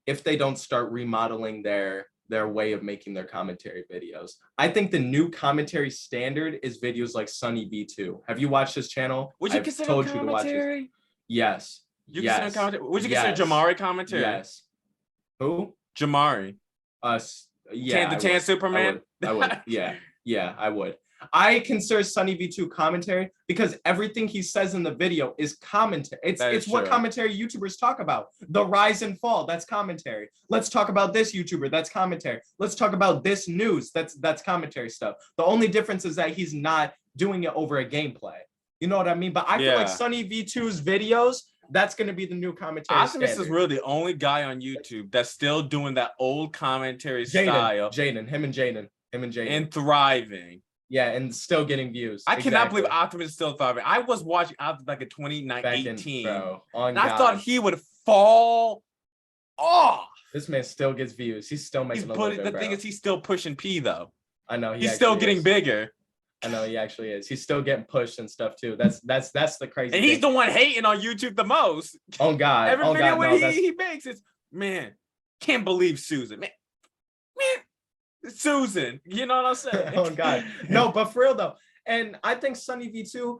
if they don't start remodeling their way of making their commentary videos. I think the new commentary standard is videos like Sunny V2. Have you watched his channel? Would you consider commentary? Yes. You consider commentary? Would you consider Jamari commentary? Yes. Who? Jamari. Yeah. The Tan Superman? I would. Yeah, I would. I consider Sunny V2 commentary because everything he says in the video is commentary. It's what commentary YouTubers talk about. The rise and fall, that's commentary. Let's talk about this YouTuber, that's commentary. Let's talk about this news, that's commentary stuff. The only difference is that he's not doing it over a gameplay. You know what I mean? But I feel like Sunny V2's videos, that's going to be the new commentary. Optimus is really the only guy on YouTube that's still doing that old commentary style. Him and Jaden. And thriving. Yeah, and still getting views. I cannot believe Optimus is still thriving. I was watching Optimus back in 2018, and I thought he would fall off. This man still gets views. He's still making a little bit, The thing is, he's still pushing P, though. I know. He's still getting bigger. I know, he actually is. He's still getting pushed and stuff, too. That's the crazy thing. And he's the one hating on YouTube the most. Oh, God. Every video he makes is, man, can't believe Susan. Man. Susan, you know what I'm saying? Oh God, no, but for real though, and I think Sunny V2,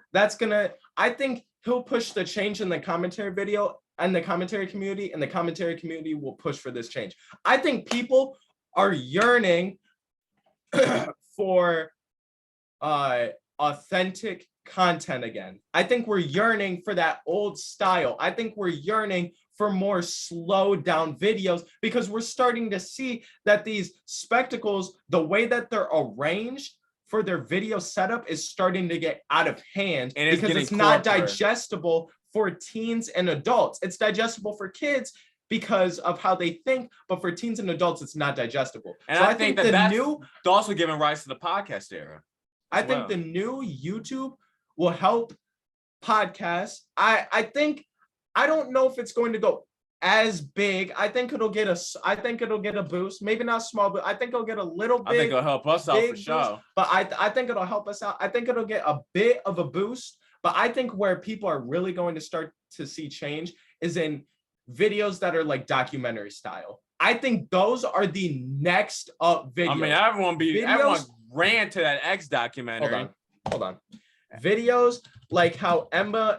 I think he'll push the change in the commentary video and the commentary community, and the commentary community will push for this change. I think people are yearning for authentic content again. I think we're yearning for that old style. I think we're yearning for more slowed down videos because we're starting to see that these spectacles, the way that they're arranged for their video setup is starting to get out of hand because it's not digestible for teens and adults. It's digestible for kids because of how they think, but for teens and adults, it's not digestible. And so I think that's also giving rise to the podcast era. I think the new YouTube will help podcasts. I don't know if it's going to go as big. I think it'll get a boost. Maybe not small, but I think it'll get a little bit. I think it'll help us out for sure. But I think it'll help us out. I think it'll get a bit of a boost. But I think where people are really going to start to see change is in videos that are like documentary style. I think those are the next up videos. I mean, everyone ran to that X documentary. Hold on. Videos like how Emma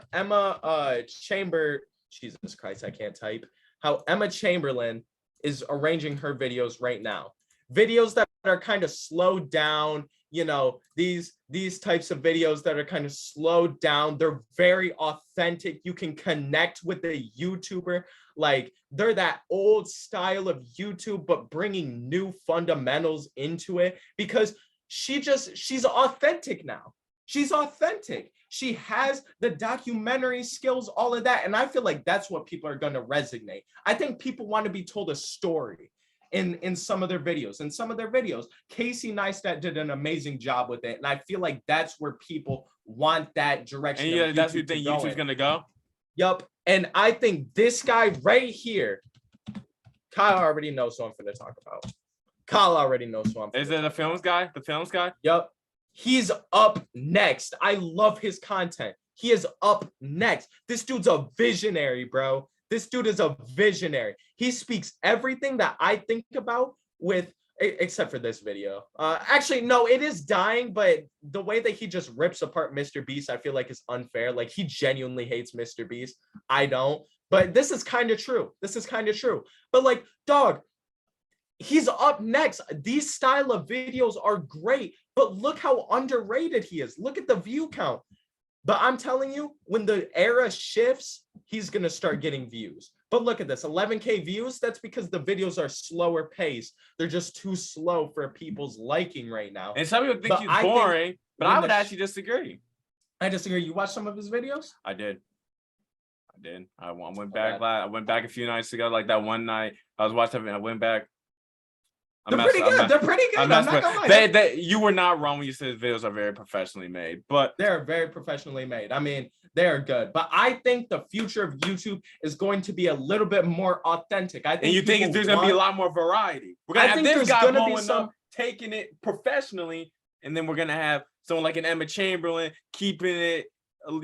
Jesus Christ, I can't type. How Emma Chamberlain is arranging her videos right now. Videos that are kind of slowed down, you know, these types of videos that are kind of slowed down. They're very authentic. You can connect with the YouTuber. Like they're that old style of YouTube, but bringing new fundamentals into it because she's authentic now. She's authentic. She has the documentary skills, all of that. And I feel like that's what people are going to resonate. I think people want to be told a story in some of their videos. In some of their videos, Casey Neistat did an amazing job with it. And I feel like that's where people want that direction. And yeah, that's what you think YouTube's going to go? Yup. And I think this guy right here, Kyle already knows who I'm going to talk about. Kyle already knows who I'm Is it the films guy? The films guy? Yup. He's up next. I love his content. He is up next. This dude's a visionary, bro. This dude is a visionary. He speaks everything that I think about with, except for this video. Actually, no, it is dying, but the way that he just rips apart Mr. Beast, I feel like is unfair. Like he genuinely hates Mr. Beast. I don't. But this is kind of true. But like, dog, he's up next. These style of videos are great, but look how underrated he is. Look at the view count. But I'm telling you, when the era shifts, he's going to start getting views. But look at this, 11K views. That's because the videos are slower paced. They're just too slow for people's liking right now. And some people think he's boring, but I would actually disagree. I disagree. You watched some of his videos? I did. I went back. I went back a few nights ago. Like that one night, I was watching it. I went back. They're pretty good. I'm not gonna lie. You were not wrong when you said videos are very professionally made, but they're very professionally made. I mean, they're good. But I think the future of YouTube is going to be a little bit more authentic. I think. And you think there's going to be a lot more variety? We're going to have this guy blowing up, taking it professionally, and then we're going to have someone like an Emma Chamberlain keeping it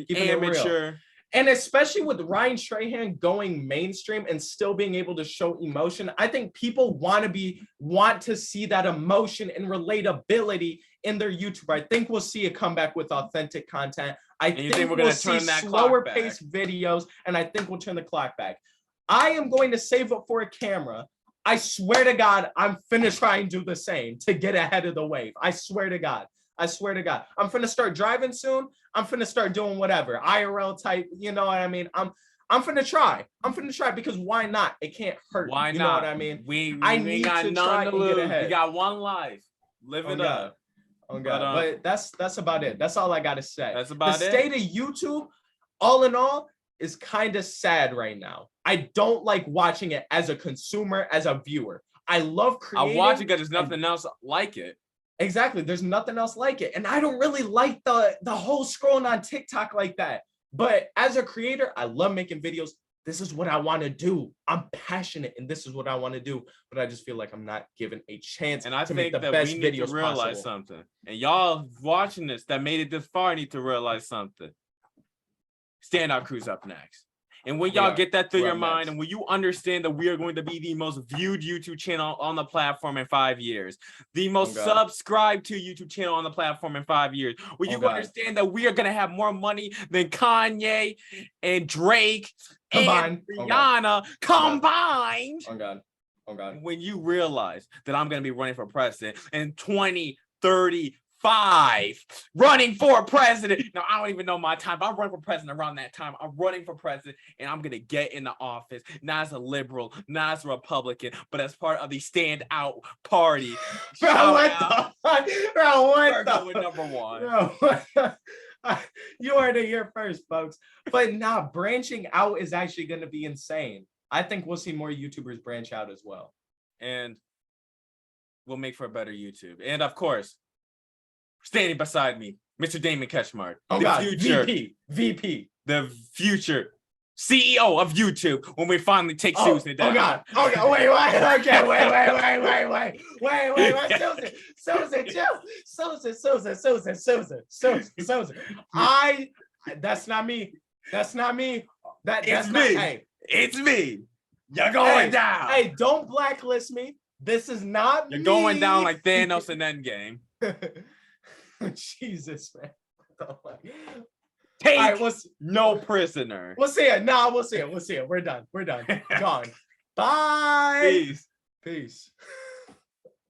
amateur. And especially with Ryan Strahan going mainstream and still being able to show emotion, I think people want to see that emotion and relatability in their YouTube. I think we'll see a comeback with authentic content. I think we're going to see slower paced videos, and I think we'll turn the clock back. I am going to save up for a camera. I swear to God, I'm finna try and do the same to get ahead of the wave. I swear to God. I'm finna start driving soon. I'm finna start doing whatever IRL type. You know what I mean? I'm finna try. Because why not? It can't hurt. Why not? You know what I mean? I need to try and get ahead. You got one life. Live it up. Oh God. But that's about it. That's all I gotta say. That's about it. The state of YouTube, all in all, is kind of sad right now. I don't like watching it as a consumer, as a viewer. I love creating. I watch it because there's nothing else like it. Exactly. There's nothing else like it. And I don't really like the whole scrolling on TikTok like that. But as a creator, I love making videos. This is what I want to do. I'm passionate and this is what I want to do. But I just feel like I'm not given a chance to make the best videos possible. And I think that we need to realize something. And y'all watching this that made it this far need to realize something. Standout Crew's up next. And when y'all get that through your mind, and when you understand that we are going to be the most viewed YouTube channel on the platform in 5 years, the most subscribed to YouTube channel on the platform in 5 years, when you understand that we are going to have more money than Kanye and Drake and Rihanna combined. Oh God. When you realize that I'm going to be running for president in 2035, running for president. Now, I don't even know my time, but I'm running for president around that time. I'm running for president, and I'm going to get in the office, not as a liberal, not as a Republican, but as part of the Standout Party. Bro, what the number one. Bro, you heard it here first, folks. But now branching out is actually going to be insane. I think we'll see more YouTubers branch out as well. And we'll make for a better YouTube. And, of course, standing beside me, Mr. Damon Ketchmark. Future VP. The future CEO of YouTube when we finally take Susan down. Oh God. Wait. Susan. That's not me. That's me. It's me. You're going down. Hey, don't blacklist me. This is not me. You're going down like Thanos in Endgame. Jesus, man. Take no prisoner. We'll see it. We'll see it. We're done. Gone. Bye. Peace.